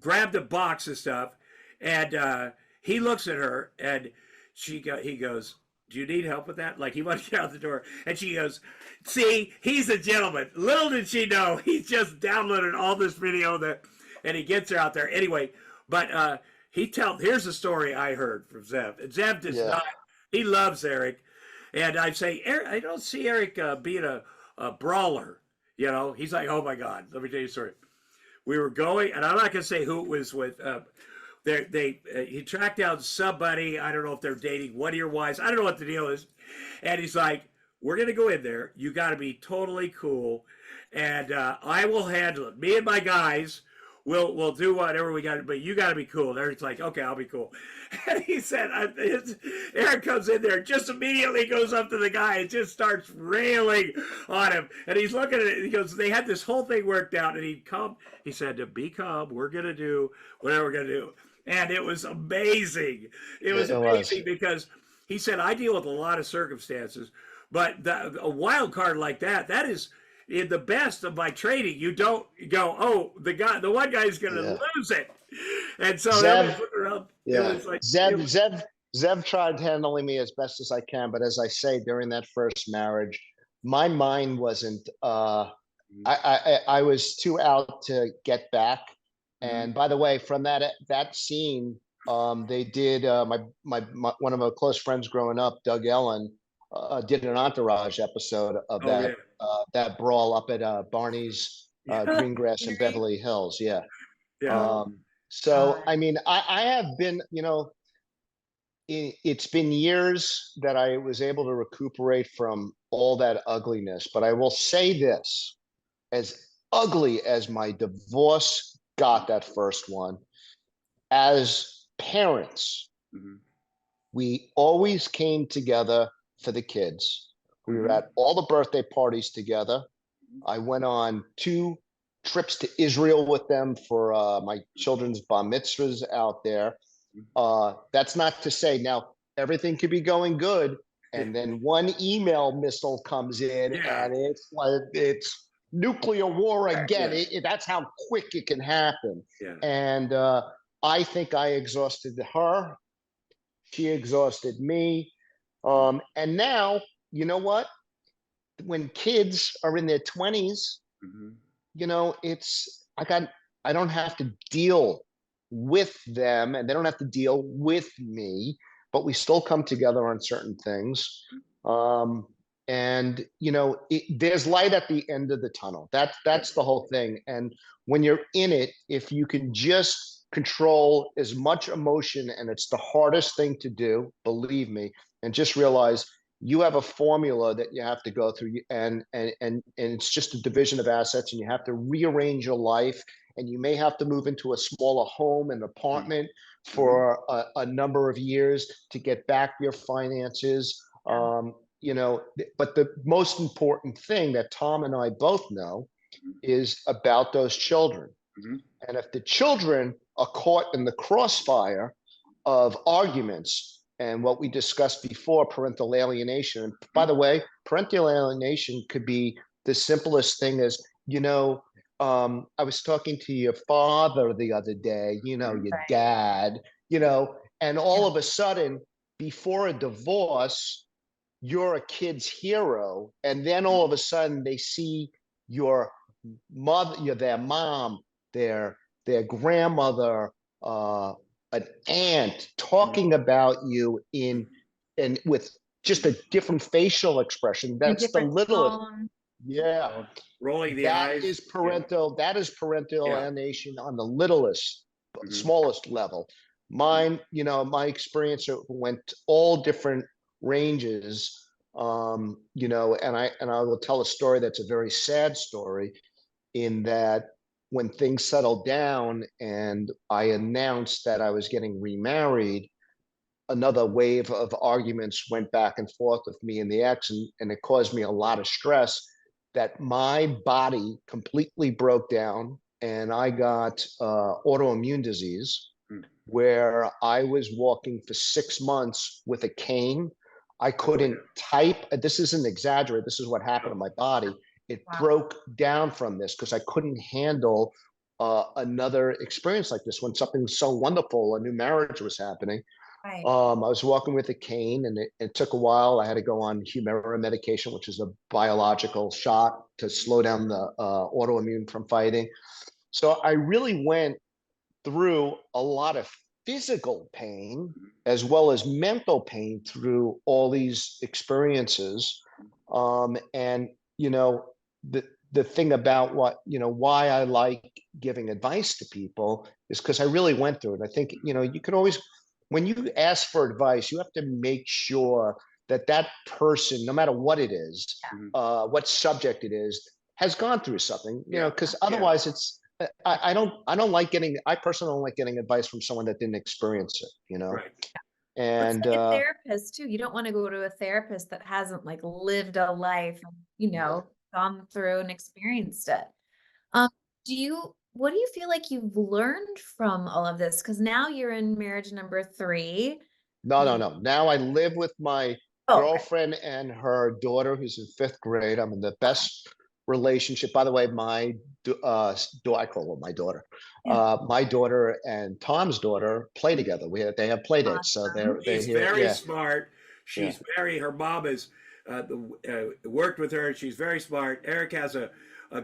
grabbed a box of stuff, and he looks at her, and he goes, "Do you need help with that?" Like he wants to get out the door, and she goes, "See, he's a gentleman." Little did she know, he's just downloaded all this video and he gets her out there anyway. But here's a story I heard from Zev. And Zev does not. He loves Erik, and I say, Erik, I don't see Erik being a brawler. He's like, oh my God, let me tell you a story. We were going, and I'm not gonna say who it was with. He tracked down somebody. I don't know if they're dating one of your wives. I don't know what the deal is. And he's like, we're going to go in there. You got to be totally cool. And I will handle it. Me and my guys will do whatever we got to, but you got to be cool. And Eric's like, okay, I'll be cool. And he said, Erik comes in there, just immediately goes up to the guy and just starts railing on him. And he's looking at it. He goes, they had this whole thing worked out. And he said, to be calm, we're going to do whatever we're going to do. And it was amazing. It was amazing because he said, I deal with a lot of circumstances, but a wild card like that is in the best of my training. You don't go, oh, the one guy's going to lose it. And so Zev, it was like, Zev tried handling me as best as I can. But as I say, during that first marriage, my mind wasn't, I was too out to get back. And by the way, from that scene, they did my one of my close friends growing up, Doug Ellen, did an Entourage episode of that brawl up at Barney's Greengrass in Beverly Hills. Yeah. So I mean, I have been, it's been years that I was able to recuperate from all that ugliness. But I will say this: as ugly as my divorce got, that first one, as parents, we always came together for the kids. We were at all the birthday parties together. I went on 2 trips to Israel with them for my children's bar mitzvahs out there. That's not to say now everything could be going good, and then one email missile comes in, and it's like it's nuclear war again. That's how quick it can happen. And I think I exhausted her. She exhausted me. And now, you know what? When kids are in their 20s, I don't have to deal with them, and they don't have to deal with me, but we still come together on certain things. And there's light at the end of the tunnel. That's the whole thing. And when you're in it, if you can just control as much emotion, and it's the hardest thing to do, believe me, and just realize you have a formula that you have to go through, and it's just a division of assets, and you have to rearrange your life, and you may have to move into a smaller home, an apartment for a number of years to get back your finances. But the most important thing that Tom and I both know is about those children. And if the children are caught in the crossfire of arguments and what we discussed before, parental alienation. And by the way, parental alienation could be the simplest thing as, I was talking to your father the other day, your dad, and all of a sudden, before a divorce, you're a kid's hero. And then all of a sudden they see your mother, their mom, their grandmother, an aunt talking about you and with just a different facial expression. That's the littlest. Yeah. Rolling the eyes. That is parental alienation on the littlest, smallest level. Mine, my experience went all different ranges, and I will tell a story that's a very sad story, in that when things settled down and I announced that I was getting remarried, another wave of arguments went back and forth with me and the ex, and it caused me a lot of stress, that my body completely broke down and I got autoimmune disease, where I was walking for 6 months with a cane. I couldn't type. This isn't exaggerated. This is what happened to my body. It broke down from this because I couldn't handle another experience like this when something so wonderful, a new marriage was happening. Right. I was walking with a cane, and it took a while. I had to go on Humira medication, which is a biological shot to slow down the autoimmune from fighting. So I really went through a lot of physical pain as well as mental pain through all these experiences. And the thing about why I like giving advice to people is because I really went through it. I think you can always, when you ask for advice, you have to make sure that that person, no matter what it is, what subject it is, has gone through something. Because otherwise it's. I personally don't like getting advice from someone that didn't experience it, Right. And like a therapist too. You don't want to go to a therapist that hasn't like lived a life, gone through and experienced it. What do you feel like you've learned from all of this? Because now you're in marriage number 3. no. Now I live with my Okay. girlfriend and her daughter, who's in 5th grade. I'm in the best relationship. By the way, I call her my daughter. Yeah. My daughter and Tom's daughter play together. They have play dates, so She's very smart. She's her mom has worked with her, and she's very smart. Erik has a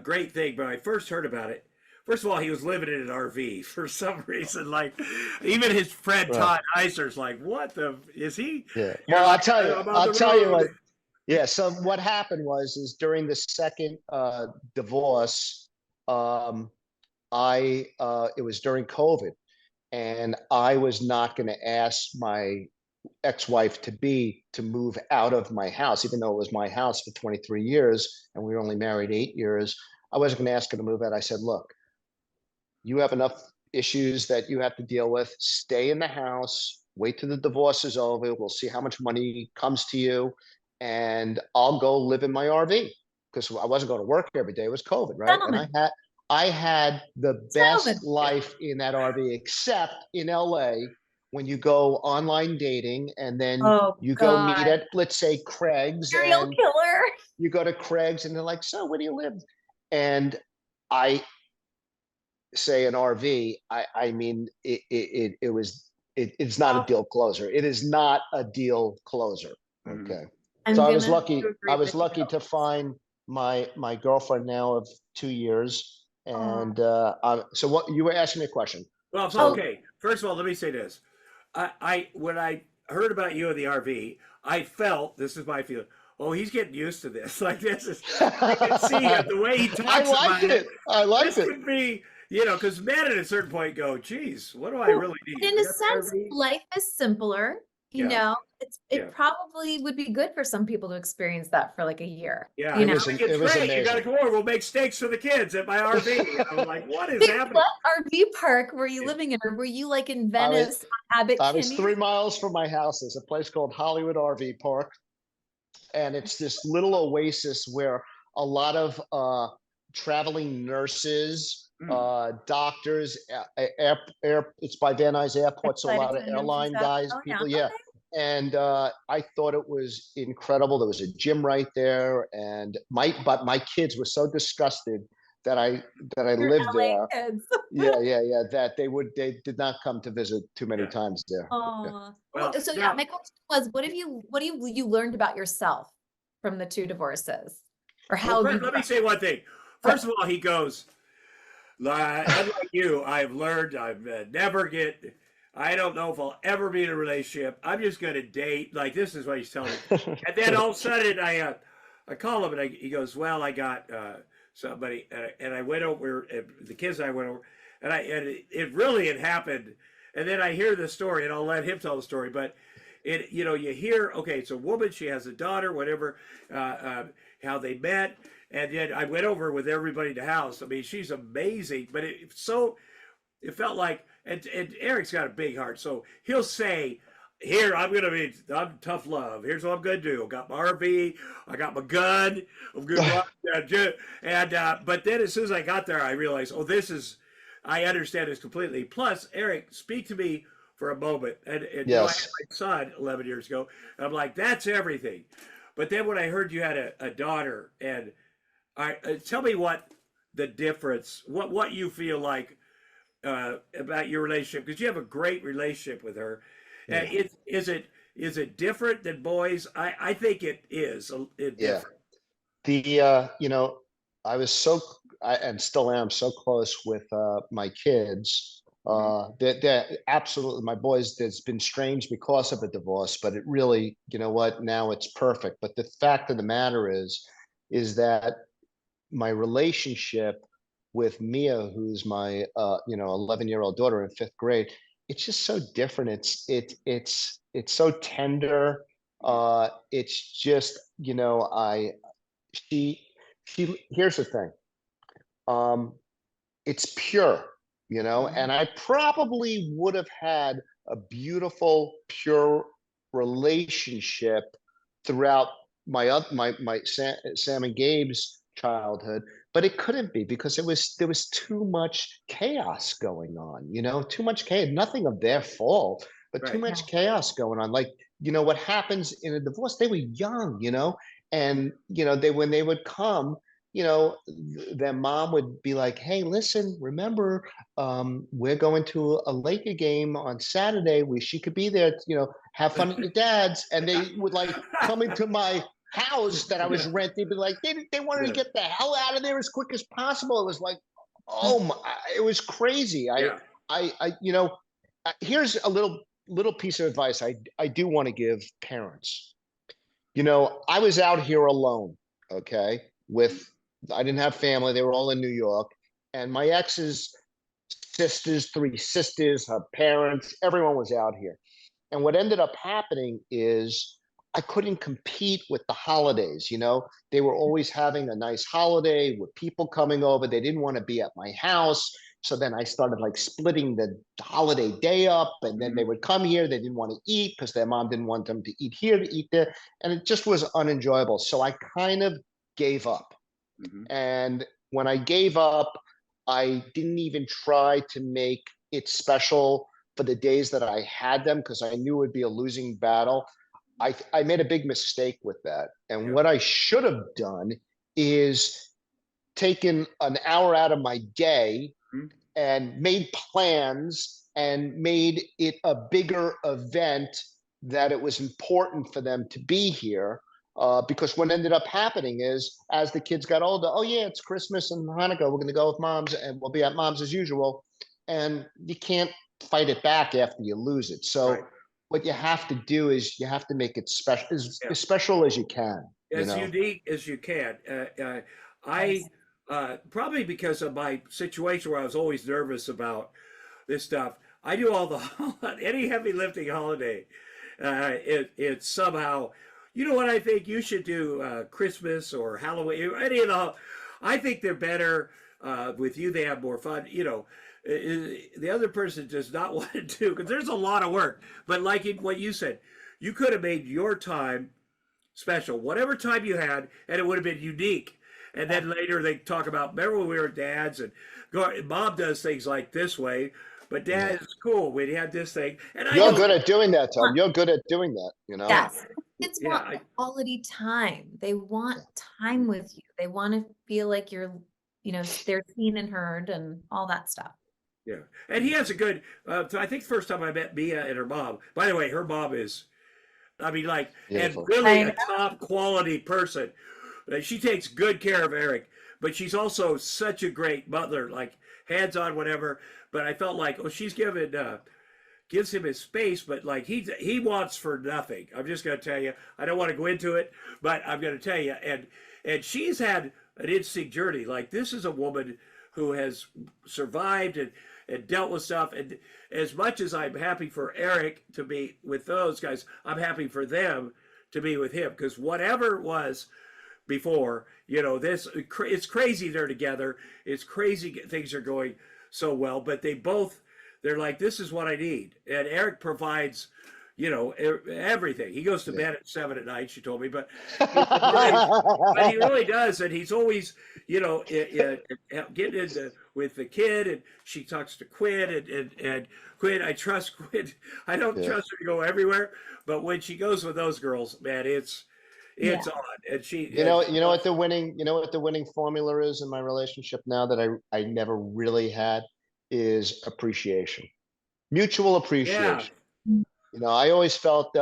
great thing. But I first heard about it. First of all, he was living in an RV for some reason. Like, even his friend Todd Eiser's like, "What is he?" Yeah. Well, I'll tell you what. Yeah. So what happened is during the second divorce, it was during COVID, and I was not going to ask my ex-wife to move out of my house, even though it was my house for 23 years and we were only married 8 years. I wasn't going to ask her to move out. I said, "Look, you have enough issues that you have to deal with. Stay in the house, wait till the divorce is over. We'll see how much money comes to you, and I'll go live in my RV," because I wasn't going to work every day. It was COVID, right? Gentlemen. And I had the best life in that RV, except in LA, when you go online dating and then you go meet at, let's say, Craig's. Serial killer. You go to Craig's and they're like, "So where do you live?" And I say an RV, I mean, it's not a deal closer. It is not a deal closer. Okay. So I was lucky. To find my girlfriend now of 2 years. And so what you were asking me a question. Well, okay. First of all, let me say this. When I heard about you in the RV, I felt, this is my feeling, oh, he's getting used to this. Like, this is, I can see him, the way he talks about it. I liked it. This could be, because men at a certain point go, geez, what do I really need? In a sense, life is simpler. It probably would be good for some people to experience that for like a year. Yeah, it was great. You got to come over. We'll make steaks for the kids at my RV. I'm like, what is happening? What RV park were you living in? Or were you like in Venice, Abbot Kinney? I was 3 miles from my house. There's a place called Hollywood RV Park, and it's this little oasis where a lot of traveling nurses, doctors, it's by Van Nuys Airport, so a lot of airline guys, people. Okay. And I thought it was incredible. There was a gym right there, and but my kids were so disgusted that I lived there. Kids. Yeah. That they did not come to visit too many times there. Oh, well, so my question was, what have you learned about yourself from the 2 divorces, or how? Let me say one thing. First of all, he goes, unlike you, I've learned I don't know if I'll ever be in a relationship. I'm just going to date. Like, this is what he's telling me. And then all of a sudden, I call him, and he goes, "Well, I got somebody," and I went over. The kids and I went over, and it really had happened. And then I hear the story, and I'll let him tell the story. But you hear, okay, it's a woman. She has a daughter, whatever. How they met. And yet I went over with everybody in the house. I mean, she's amazing, but it felt like, and Erik's got a big heart. So he'll say, here I'm tough love. Here's what I'm gonna do. I got my RV, I got my gun, I'm gonna run, but then as soon as I got there, I realized, oh, I understand this completely. Plus, Erik, speak to me for a moment. And I had Yes. my son 11 years ago, and I'm like, that's everything. But then when I heard you had a daughter, and tell me what the difference, what you feel like about your relationship, because you have a great relationship with her. Yeah. Is it different than boys? I think it is Yeah. different. I was and still am so close with my kids. Mhm. They're absolutely my boys. There's been strange because of a divorce, but it really, you know what? Now it's perfect. But the fact of the matter is that my relationship with Mia, who's my 11-year-old daughter in fifth grade, it's just so different. It's so tender. It's just, I she she here's the thing. Um, it's pure, Mhm. and I probably would have had a beautiful, pure relationship throughout my Sam and Gabe's childhood, but it couldn't be because there was too much chaos going on, too much chaos, nothing of their fault, but too Right. Yeah. much chaos going on. Like, what happens in a divorce, they were young, and they when they would come, their mom would be like, "Hey, listen, remember, we're going to a Laker game on Saturday. We She could be there. Have fun at your dad's." And they would like come into my house that I was Yeah. renting, be like, they wanted to Yeah. get the hell out of there as quick as possible. It was like, Mm. oh my, it was crazy. Yeah. Here's a little piece of advice I do want to give parents. I was out here alone, okay, with I didn't have family, they were all in New York, and my ex's sisters, three sisters, her parents, everyone was out here. And what ended up happening is I couldn't compete with the holidays. They were always having a nice holiday with people coming over. They didn't want to be at my house. So then I started like splitting the holiday day up, and then they Mhm. would come here. They didn't want to eat because their mom didn't want them to eat here, to eat there. And it just was unenjoyable. So I kind of gave up. Mhm. And when I gave up, I didn't even try to make it special for the days that I had them because I knew it would be a losing battle. I made a big mistake with that. And Yeah. what I should have done is taken an hour out of my day Mhm. and made plans and made it a bigger event, that it was important for them to be here. Because what ended up happening is, as the kids got older, oh yeah, it's Christmas and Hanukkah, we're going to go with mom's and we'll be at mom's as usual. And you can't fight it back after you lose it. Right. So what you have to do is you have to make it special, Yeah. as special as you can, As unique as you can. I Yes. Probably because of my situation where I was always nervous about this stuff. I do all the any heavy lifting holiday. It's somehow, you know what I think you should do, Christmas or Halloween, any of the. I think they're better with you. They have more fun. The other person does not want to do because there's a lot of work. But like what you said, you could have made your time special, whatever time you had, and it would have been unique. And then later they talk about, remember when we were dads and mom does things like this way, but Yeah. dad is cool. We had this thing, and I You're know, good at doing that, Tom. Want- You're good at doing that. yeah, Yes. Kids yeah, want quality time. They want Yeah. time with you. They want to feel like they're seen and heard and all that stuff. yeah. And he has a good. I think the first time I met Mia and her mom. By the way, her mom is, I mean, like, and Beautiful. really I a know. top quality person. She takes good care of Erik, but she's also such a great mother, like hands on, whatever. But I felt like, oh, she's gives him his space, but like he wants for nothing. I'm just going to tell you. I don't want to go into it, but I'm going to tell you. And she's had an interesting journey. Like, this is a woman who has survived and dealt with stuff. And as much as I'm happy for Erik to be with those guys, I'm happy for them to be with him, because whatever it was before, it's crazy they're together. It's crazy things are going so well, but they're like, this is what I need. And Erik provides, everything. He goes to bed at 7 at night, she told me, but he really does. And he's always, getting into with the kid, and she talks to Quinn, and Quinn, I trust Quinn. I don't Yeah. trust her to go everywhere, but when she goes with those girls, man, it's Yeah. on. And What the winning formula is in my relationship now that I never really had is appreciation, mutual yeah, appreciation. I always felt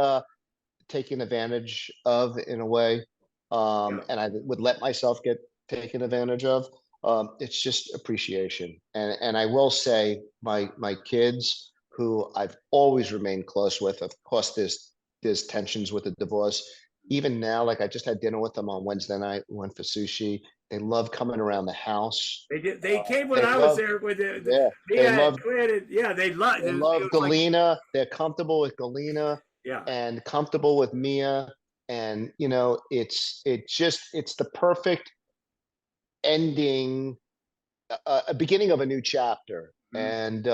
taken advantage of in a way, yeah, and I would let myself get taken advantage of. It's just appreciation, and I will say my kids, who I've always remained close with. Of course, there's tensions with the divorce. Even now, like I just had dinner with them on Wednesday night. We went for sushi. They love coming around the house. they did. They came when They I was love, there with yeah, they Mia and love Quinn, and yeah, they love. they It love was like, Galena. They're comfortable with Galena yeah, and comfortable with Mia. And it's the perfect ending, a beginning of a new chapter. mm, And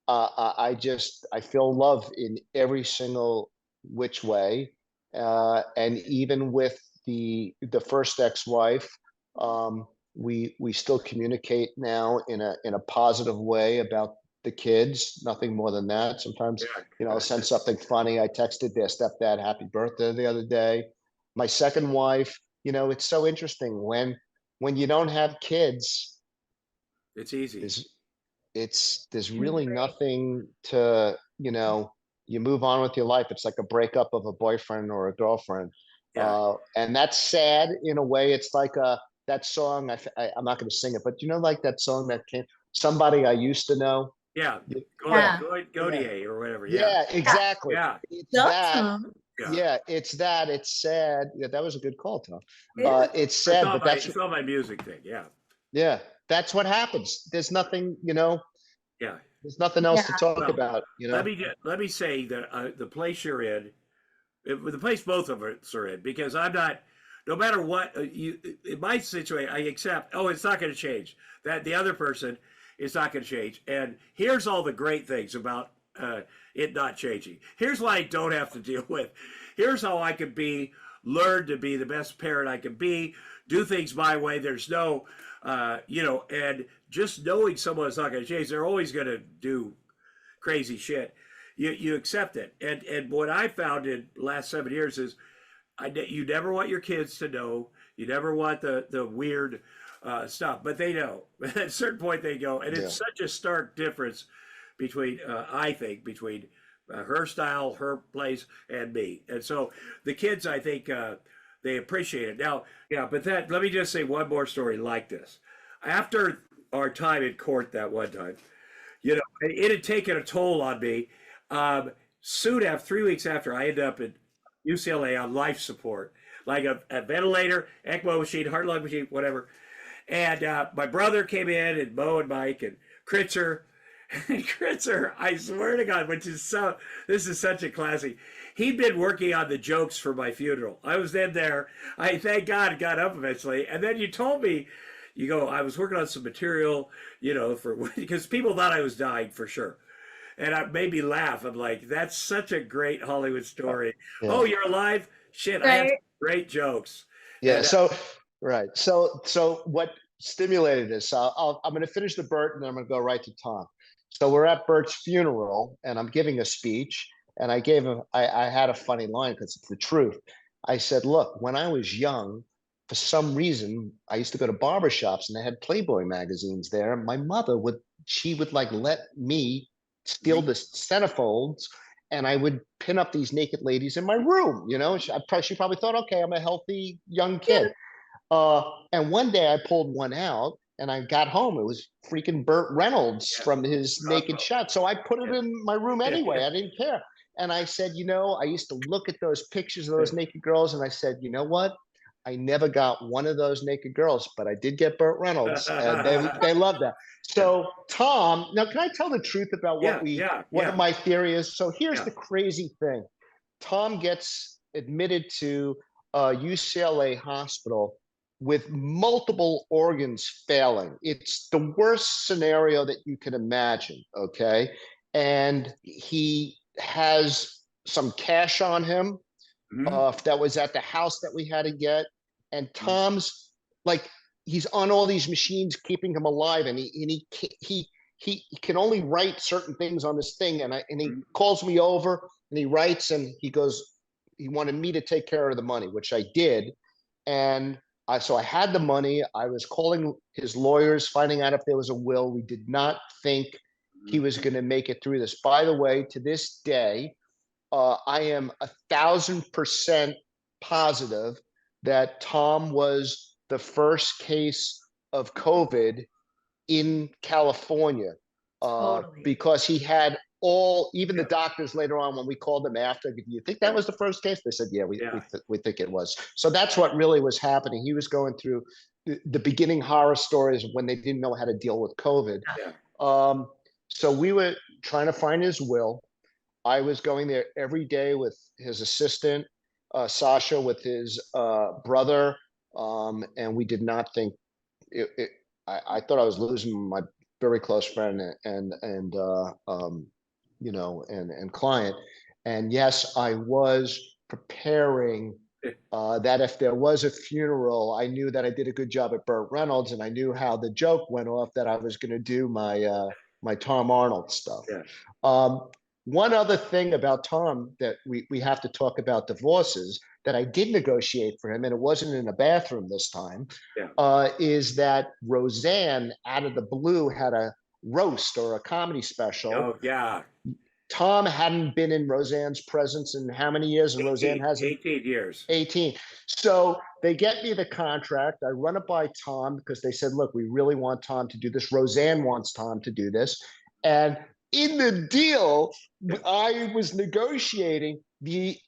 I feel love in every single which way. And even with the first ex-wife, we still communicate now in a positive way about the kids. Nothing more than that. Sometimes, yeah, I'll send something funny. I texted their stepdad happy birthday the other day. My second wife, it's so interesting when you don't have kids, it's easy. there's there's really Right. nothing to, you move on with your life. It's like a breakup of a boyfriend or a girlfriend. Yeah, And that's sad in a way. It's like that song. I'm not going to sing it, but like that song that came, Somebody I Used to Know. yeah, Yeah, Yeah. yeah, Godier or whatever. Yeah, yeah, Yeah. exactly. yeah, It's that. Awesome. yeah. Yeah, it's that. It's sad. Yeah, that was a good call, Tom. Mm. Yeah. It's sad, but It's all my music thing. Yeah, yeah, that's what happens. yeah. There's nothing else to Yeah. talk Well, about. let me say that the place you're in, the place both of us are in, because I'm not. No matter what in my situation, I accept. Oh, it's not going to change. That the other person is not going to change. And here's all the great things about it not changing. Here's what I don't have to deal with. Here's how I can learn to be the best parent I can be. Do things my way. There's no, and just knowing someone's not going to change. They're always going to do crazy shit. You accept it. And what I found in the last 7 years is you never want your kids to know. You never want the weird stuff, but they know. At a certain point, they go, and Yeah. it's such a stark difference between I think between her style, her place, and me. And so the kids, I think, they appreciate it now. Yeah, but let me just say one more story like this. After our time in court that one time, it had taken a toll on me. Soon after, 3 weeks after, I ended up in UCLA on life support, like a ventilator, ECMO machine, heart lung machine, whatever. And my brother came in, and Mo and Mike and Kritzer. And Kritzer, I swear to God, this is such a classic. He'd been working on the jokes for my funeral. I was then there. I, thank God, got up eventually. And then you told me, I was working on some material, because people thought I was dying for sure. And it made me laugh. I'm like, that's such a great Hollywood story. Yeah. Oh, you're alive? Shit, I have Right. great jokes. Yeah. And, Right. So what stimulated this? I'm going to finish the Burt, and then I'm going to go right to Tom. So we're at Burt's funeral, and I'm giving a speech, and I had a funny line because it's the truth. I said, look, when I was young, for some reason, I used to go to barbershops, and they had Playboy magazines there. My mother would like let me steal the centerfolds, and I would pin up these naked ladies in my room. She probably thought, okay, I'm a healthy young Yeah. kid. And one day I pulled one out, and I got home. It was freaking Burt Reynolds yeah, from his naked shot. So I put it in my room anyway. I didn't care. And I said, I used to look at those pictures of those naked girls, and I said, you know what? I never got one of those naked girls, but I did get Burt Reynolds, and they love that. So Tom, now can I tell the truth about what my theory is? So here's the crazy thing. Tom gets admitted to UCLA hospital with multiple organs failing. It's the worst scenario that you can imagine, okay? And he has some cash on him that was at the house that we had to get. And Tom's like, he's on all these machines keeping him alive, and he can only write certain things on this thing. And he calls me over and he writes, and he goes, he wanted me to take care of the money, which I did. And so I had the money. I was calling his lawyers, finding out if there was a will. We did not think he was going to make it through this. By the way, to this day, I am 1,000% positive that Tom was the first case of COVID in California, Totally. because he had even the doctors later on, when we called them after, do you think that was the first case? They said, yeah, we think it was. So that's what really was happening. He was going through the beginning horror stories when they didn't know how to deal with COVID. So we were trying to find his will. I was going there every day with his assistant, Sasha, with his brother, and we did not think I thought I was losing my very close friend and client. And yes, I was preparing that if there was a funeral, I knew that I did a good job at Burt Reynolds, and I knew how the joke went off that I was going to do my Tom Arnold stuff. One other thing about Tom that we have to talk about divorces that I did negotiate for him, and it wasn't in a bathroom this time, is that Roseanne out of the blue had a roast or a comedy special. Oh, yeah. Tom hadn't been in Roseanne's presence in how many years? And Roseanne hasn't. 18 years. 18. So they get me the contract. I run it by Tom because they said, look, we really want Tom to do this. Roseanne wants Tom to do this. And in the deal, I was negotiating the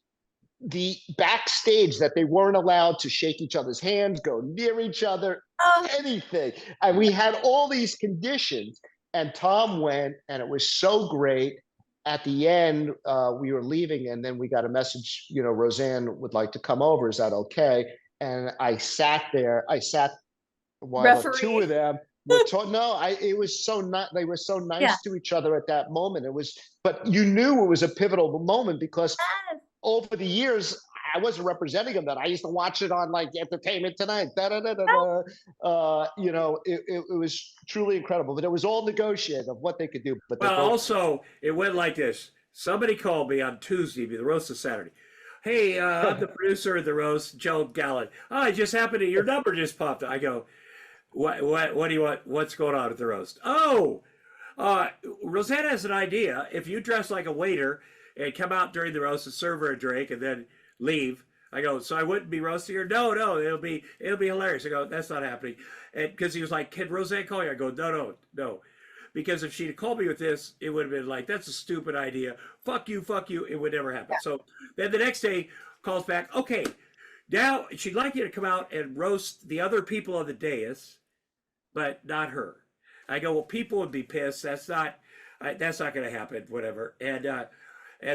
backstage that they weren't allowed to shake each other's hands, go near each other, anything. And we had all these conditions, and Tom went, and it was so great. At the end, we were leaving, and then we got a message, Roseanne would like to come over. Is that okay? And I sat there. While the two of them were it was so not. They were so nice to each other at that moment. It was, but you knew it was a pivotal moment because over the years, I wasn't representing him. That I used to watch it on like Entertainment Tonight. It was truly incredible. But it was all negotiated of what they could do. But also it went like this. Somebody called me on Tuesday, the roast of Saturday. Hey, I'm the producer of the roast, Joe Gallen. Oh, I just happened to your number just popped up. I go, what do you want? What's going on at the roast? Oh, Roseanne has an idea. If you dress like a waiter and come out during the roast and serve her a drink and then leave. I go, so I wouldn't be roasting her? No, it'll be hilarious. I go, that's not happening. And because he was like, can Roseanne call you? I go, no. Because if she'd have called me with this, it would have been like, that's a stupid idea. Fuck you. It would never happen. So then the next day calls back, okay, now she'd like you to come out and roast the other people on the dais, but not her. I go, well, people would be pissed. That's not going to happen, whatever. And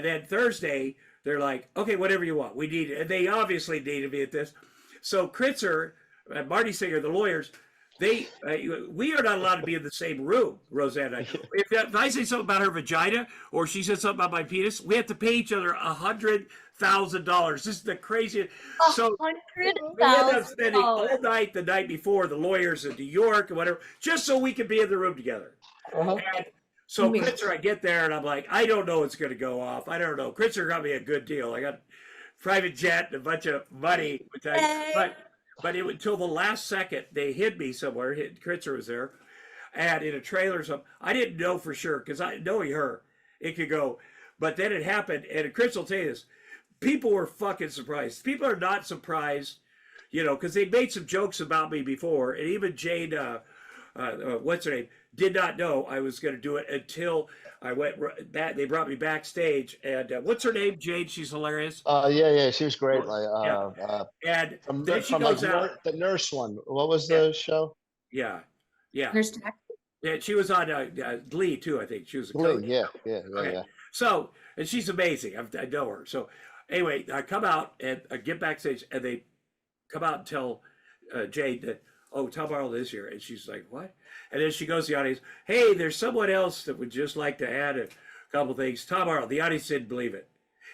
then Thursday, they're like, okay, whatever you want. We need it. And they obviously needed me at this. So Kritzer, Marty Singer, the lawyers, we are not allowed to be in the same room, Roseanne and I. If I say something about her vagina or she says something about my penis, we have to pay each other $100,000. This is the craziest. So we end up spending all night the night before, the lawyers in New York and whatever, just so we could be in the room together. And so Kritzer, I get there and I'm like, I don't know what's going to go off. I don't know. Kritzer got me a good deal. I got private jet and a bunch of money, but it until the last second they hid me somewhere. Kritzer was there, and in a trailer or something. I didn't know for sure because I knowing her, it could go. But then it happened, and Kritzer will tell you this: people were fucking surprised. People are not surprised, because they made some jokes about me before, and even Jane, what's her name, did not know I was going to do it until I went back. They brought me backstage, and what's her name? Jade. She's hilarious. Yeah, she was great. And from then she goes out. The nurse one. What was the show? Yeah. Nurse Jack. Yeah, she was on Glee too. I think she was a Glee. coach. Yeah. So, and she's amazing. I know her. So, anyway, I come out and I get backstage, and they come out and tell Jade that, oh, Tom Arnold is here, and she's like, what? And then she goes to the audience, hey, there's someone else that would just like to add a couple things. Tom Arnold. The audience didn't believe it.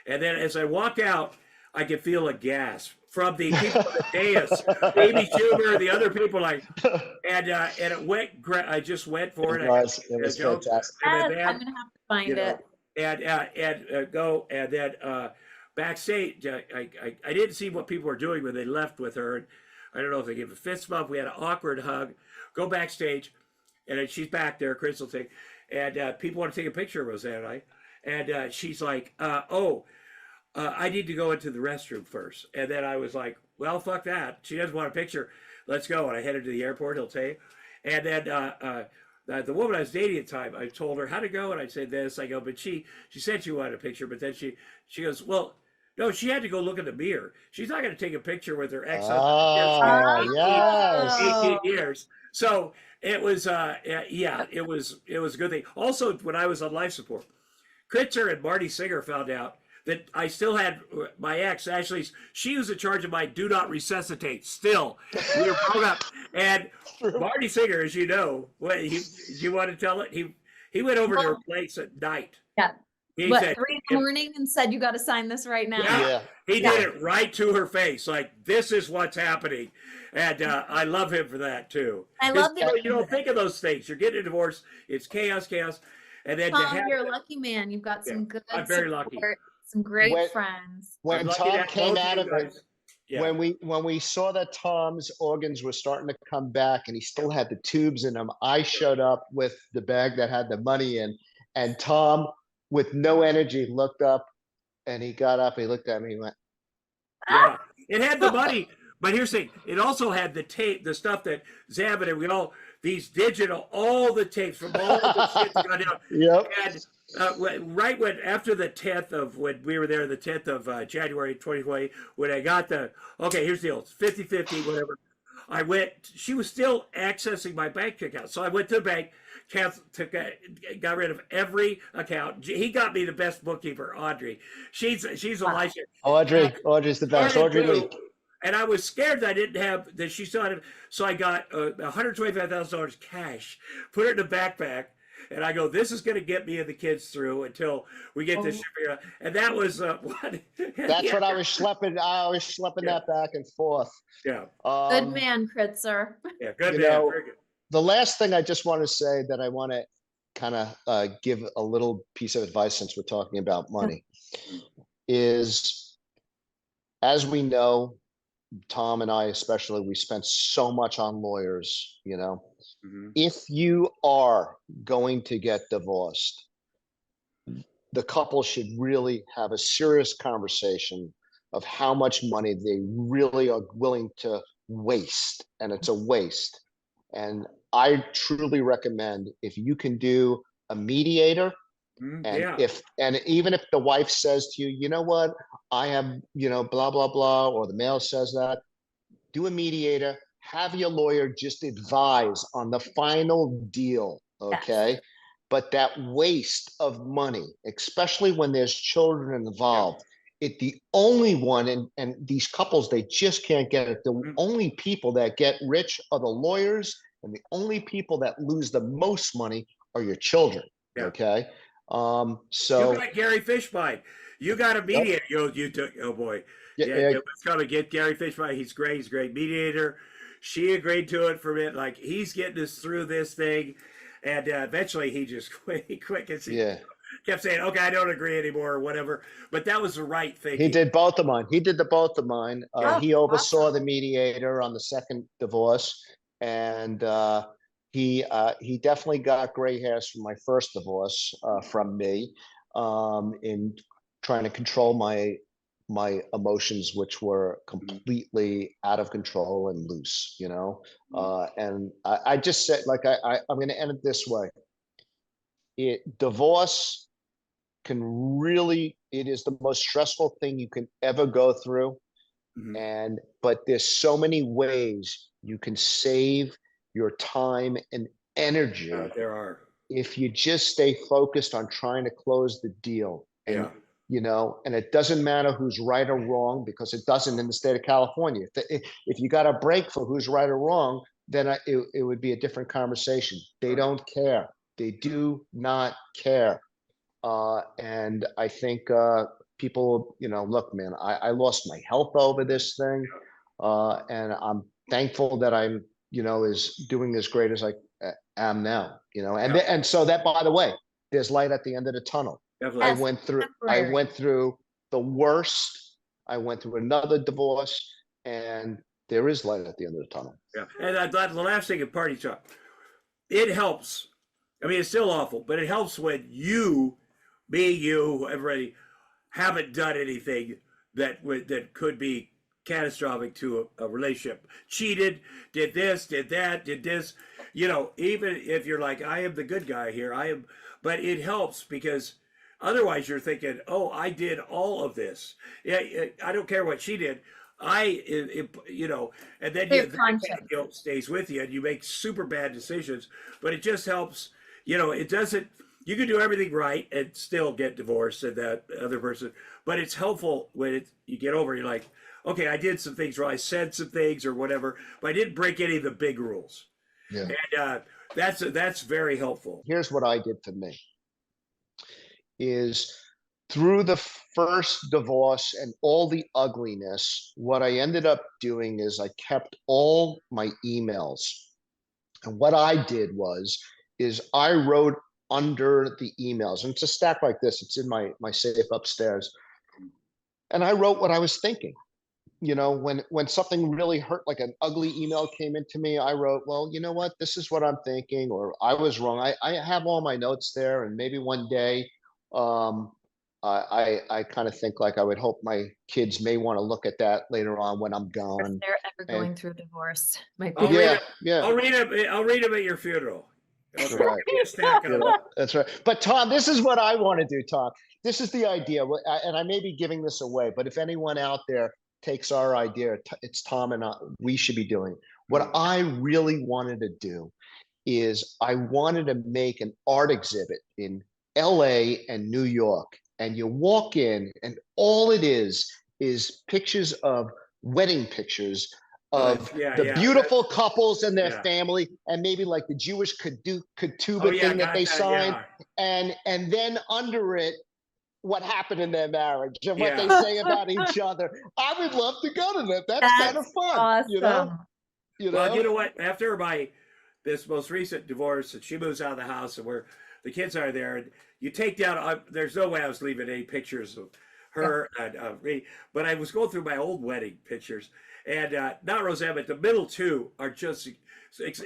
And then as I walked out, I could feel a gasp from the people on the dais, Amy Schumer, the other people, like, and it went. I just went for it. It was jokes, fantastic. and Yes, then I'm gonna have to find it. and go, and then backstage, I didn't see what people were doing when they left with her. And I don't know if they gave a fist bump. We had an awkward hug. Go backstage, and then she's back there, Crystal thing, and people want to take a picture of Roseanne and I, and she's like, I need to go into the restroom first. And then I was like, well, fuck that. She doesn't want a picture. Let's go. And I headed to the airport, he'll tell you. And then the woman I was dating at the time, I told her how to go, and I said this. I go, but she said she wanted a picture, but then she goes, well, no, she had to go look in the mirror. She's not going to take a picture with her ex husband. Yes. 18 years. So it was, it was a good thing. Also, when I was on life support, Kritzer and Marty Singer found out that I still had my ex. Actually, she was in charge of my do not resuscitate. Still, we were broke up. And Marty Singer, as you know, you want to tell it? He went over to her place at night. Yeah. He What, said, 3 in the morning, and said, you got to sign this right now? Yeah. He did it right to her face. Like, this is what's happening. And I love him for that, too. I love that. You don't think of those things. You're getting a divorce. It's chaos. And then Tom, you're a lucky man. You've got some good I'm very support, lucky. some great friends. When lucky Tom that came both out of of you it, guys- when we saw that Tom's organs were starting to come back and he still had the tubes in them, I showed up with the bag that had the money in, and Tom, with no energy, looked up, and he got up, he looked at me, he went, Yeah, it had the money, but here's the thing: it also had the tape, the stuff that Zab and we all these digital, all the tapes from all the shit that got down. Yep. And right when after the 10th of when we were there, the 10th of January 2020, when I got okay, here's the deal, it's 50-50, whatever. I went. She was still accessing my bank account, so I went to the bank. Got rid of every account. He got me the best bookkeeper, Audrey. She's a license. Audrey's the best. Audrey Lee. And I was scared that I didn't have that. She still had it, so I got $125,000 cash, put it in a backpack, and I go, "This is going to get me and the kids through until we get this shit figured out." And that was what. That's what I was schlepping. I was schlepping that back and forth. Yeah. Good man, Kritzer. Yeah, good man. Very good. The last thing I just want to say that I want to kind of give a little piece of advice, since we're talking about money, is, as we know, Tom and I especially, we spent so much on lawyers, if you are going to get divorced, the couple should really have a serious conversation of how much money they really are willing to waste, and it's a waste. And I truly recommend, if you can do a mediator, and even if the wife says to you, you know what, I have, blah, blah, blah, or the male says that, do a mediator, have your lawyer just advise on the final deal, okay? Yes. But that waste of money, especially when there's children involved, the only one, and these couples, they just can't get it. The only people that get rich are the lawyers, and the only people that lose the most money are your children, okay? So you got Gary Fishbein. You got a mediator. You took. Oh boy. Let's come and get Gary Fishbein. He's great. He's a great mediator. She agreed to it for a minute. Like, he's getting us through this thing, and eventually he just quit. He quit because he kept saying, "Okay, I don't agree anymore," or whatever. But that was the right thing. He did both of mine. He did both of mine. He oversaw the mediator on the second divorce, and he definitely got gray hairs from my first divorce from me, in trying to control my emotions, which were completely out of control and loose, and I just said, like, I'm going to end it this way. Divorce can really, it is the most stressful thing you can ever go through. But there's so many ways you can save your time and energy. There are. If you just stay focused on trying to close the deal. And, and it doesn't matter who's right or wrong, because it doesn't in the state of California. If you got a break for who's right or wrong, then it would be a different conversation. They don't care. They do not care. And I think people, look, man, I lost my health over this thing. And I'm thankful that I'm, is doing as great as I am now, and so that, by the way, there's light at the end of the tunnel. Definitely. I went through the worst. I went through another divorce, and there is light at the end of the tunnel. Yeah. And the last thing in party talk, it helps. I mean, it's still awful, but it helps when you, everybody, haven't done anything that could be catastrophic to a relationship. Cheated, did this, did that, did this. Even if you're like, I am the good guy here, but it helps because otherwise you're thinking, oh, I did all of this. Yeah, I don't care what she did. And then that guilt stays with you and you make super bad decisions, but it just helps. It doesn't, you can do everything right and still get divorced and that other person, but it's helpful when you get over, you're like, okay, I did some things wrong, I said some things or whatever, but I didn't break any of the big rules. Yeah. And that's very helpful. Here's what I did for me is through the first divorce and all the ugliness, what I ended up doing is I kept all my emails. And what I did is I wrote under the emails, and it's a stack like this. It's in my safe upstairs. And I wrote what I was thinking. When something really hurt, like an ugly email came into me, I wrote, well, you know what, this is what I'm thinking, or I was wrong. I have all my notes there, and maybe one day, I kind of think like I would hope my kids may want to look at that later on when I'm gone. If they're ever going through a divorce, I'll read them at your funeral. That's right. That's right. But Tom, this is what I want to do, Tom. This is the idea, and I may be giving this away, but if anyone out there takes our idea, it's Tom and I, we should be doing. What I really wanted to do is I wanted to make an art exhibit in LA and New York. And you walk in and all it is pictures of wedding pictures of the beautiful couples and their family, and maybe like the Jewish ketubah thing that they signed. And then under it, what happened in their marriage and what they say about each other. I would love to go to that. That's kind of fun. Awesome. Well, you know what? After this most recent divorce, and she moves out of the house, and the kids are there, and you take down. There's no way I was leaving any pictures of her and me, but I was going through my old wedding pictures, and not Roseanne, but the middle two are just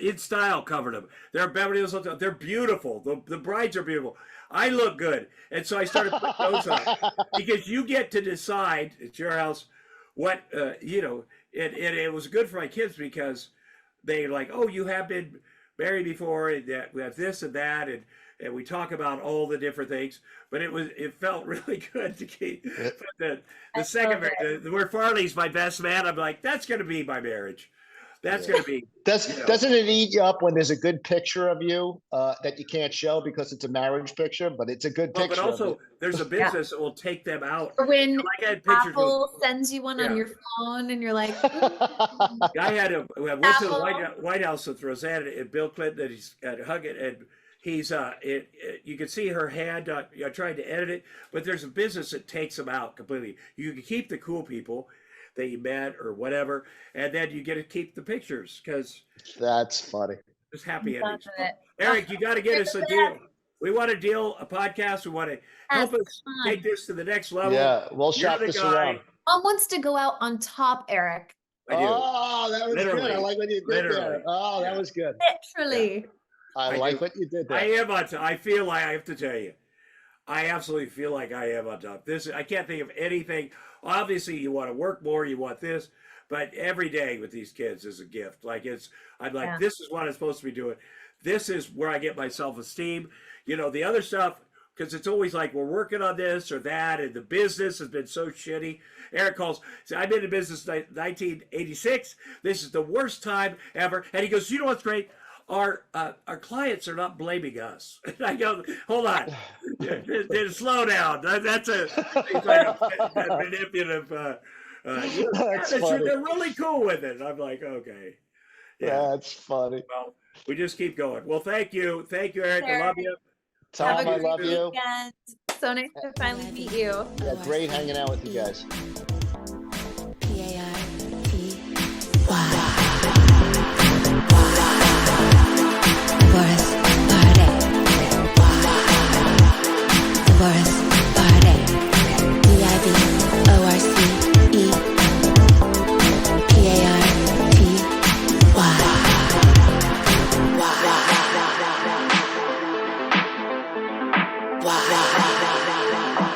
in style. Covered them. They're Beverly Hills Hotel. They're beautiful. The brides are beautiful. I look good. And so I started putting those up because you get to decide at your house what, it was good for my kids because they like, oh, you have been married before, and that we have this and that. And we talk about all the different things, but it felt really good to keep the second marriage, where Farley's my best man. I'm like, that's going to be my marriage. That's going to be. Doesn't it eat you up when there's a good picture of you that you can't show because it's a marriage picture, but it's a good picture. But also, there's a business that will take them out. Or when Apple sends you one on your phone, and you're like, I went to the White House with Roseanne and Bill Clinton, and he's hugging, and he's you can see her hand. I tried to edit it, but there's a business that takes them out completely. You can keep the cool people that you met or whatever, and then you get to keep the pictures because that's funny. It's happy endings. Eric, you got to get us a deal. We want a podcast. We want to help us take this to the next level. Yeah, we'll shop this around. Mom wants to go out on top, Eric. I do. Oh, that was good. I like what you did there. Oh, that was good. Literally. Yeah. I like what you did there. I am on top. I feel like I have to tell you. I absolutely feel like I am on top. I can't think of anything. Obviously, you want to work more, you want this, but every day with these kids is a gift. This is what I'm supposed to be doing. This is where I get my self-esteem. The other stuff, because it's always like we're working on this or that, and the business has been so shitty. Eric calls, I've been in business 1986. This is the worst time ever. And he goes, you know what's great? Our clients are not blaming us. And I go, hold on, slow down. That's a manipulative. They're really cool with it. I'm like, okay, that's funny. Well, we just keep going. Well, thank you, Eric. I love you. Tom, I love you. Weekend. So nice to finally meet you. Yeah, great hanging out with you guys.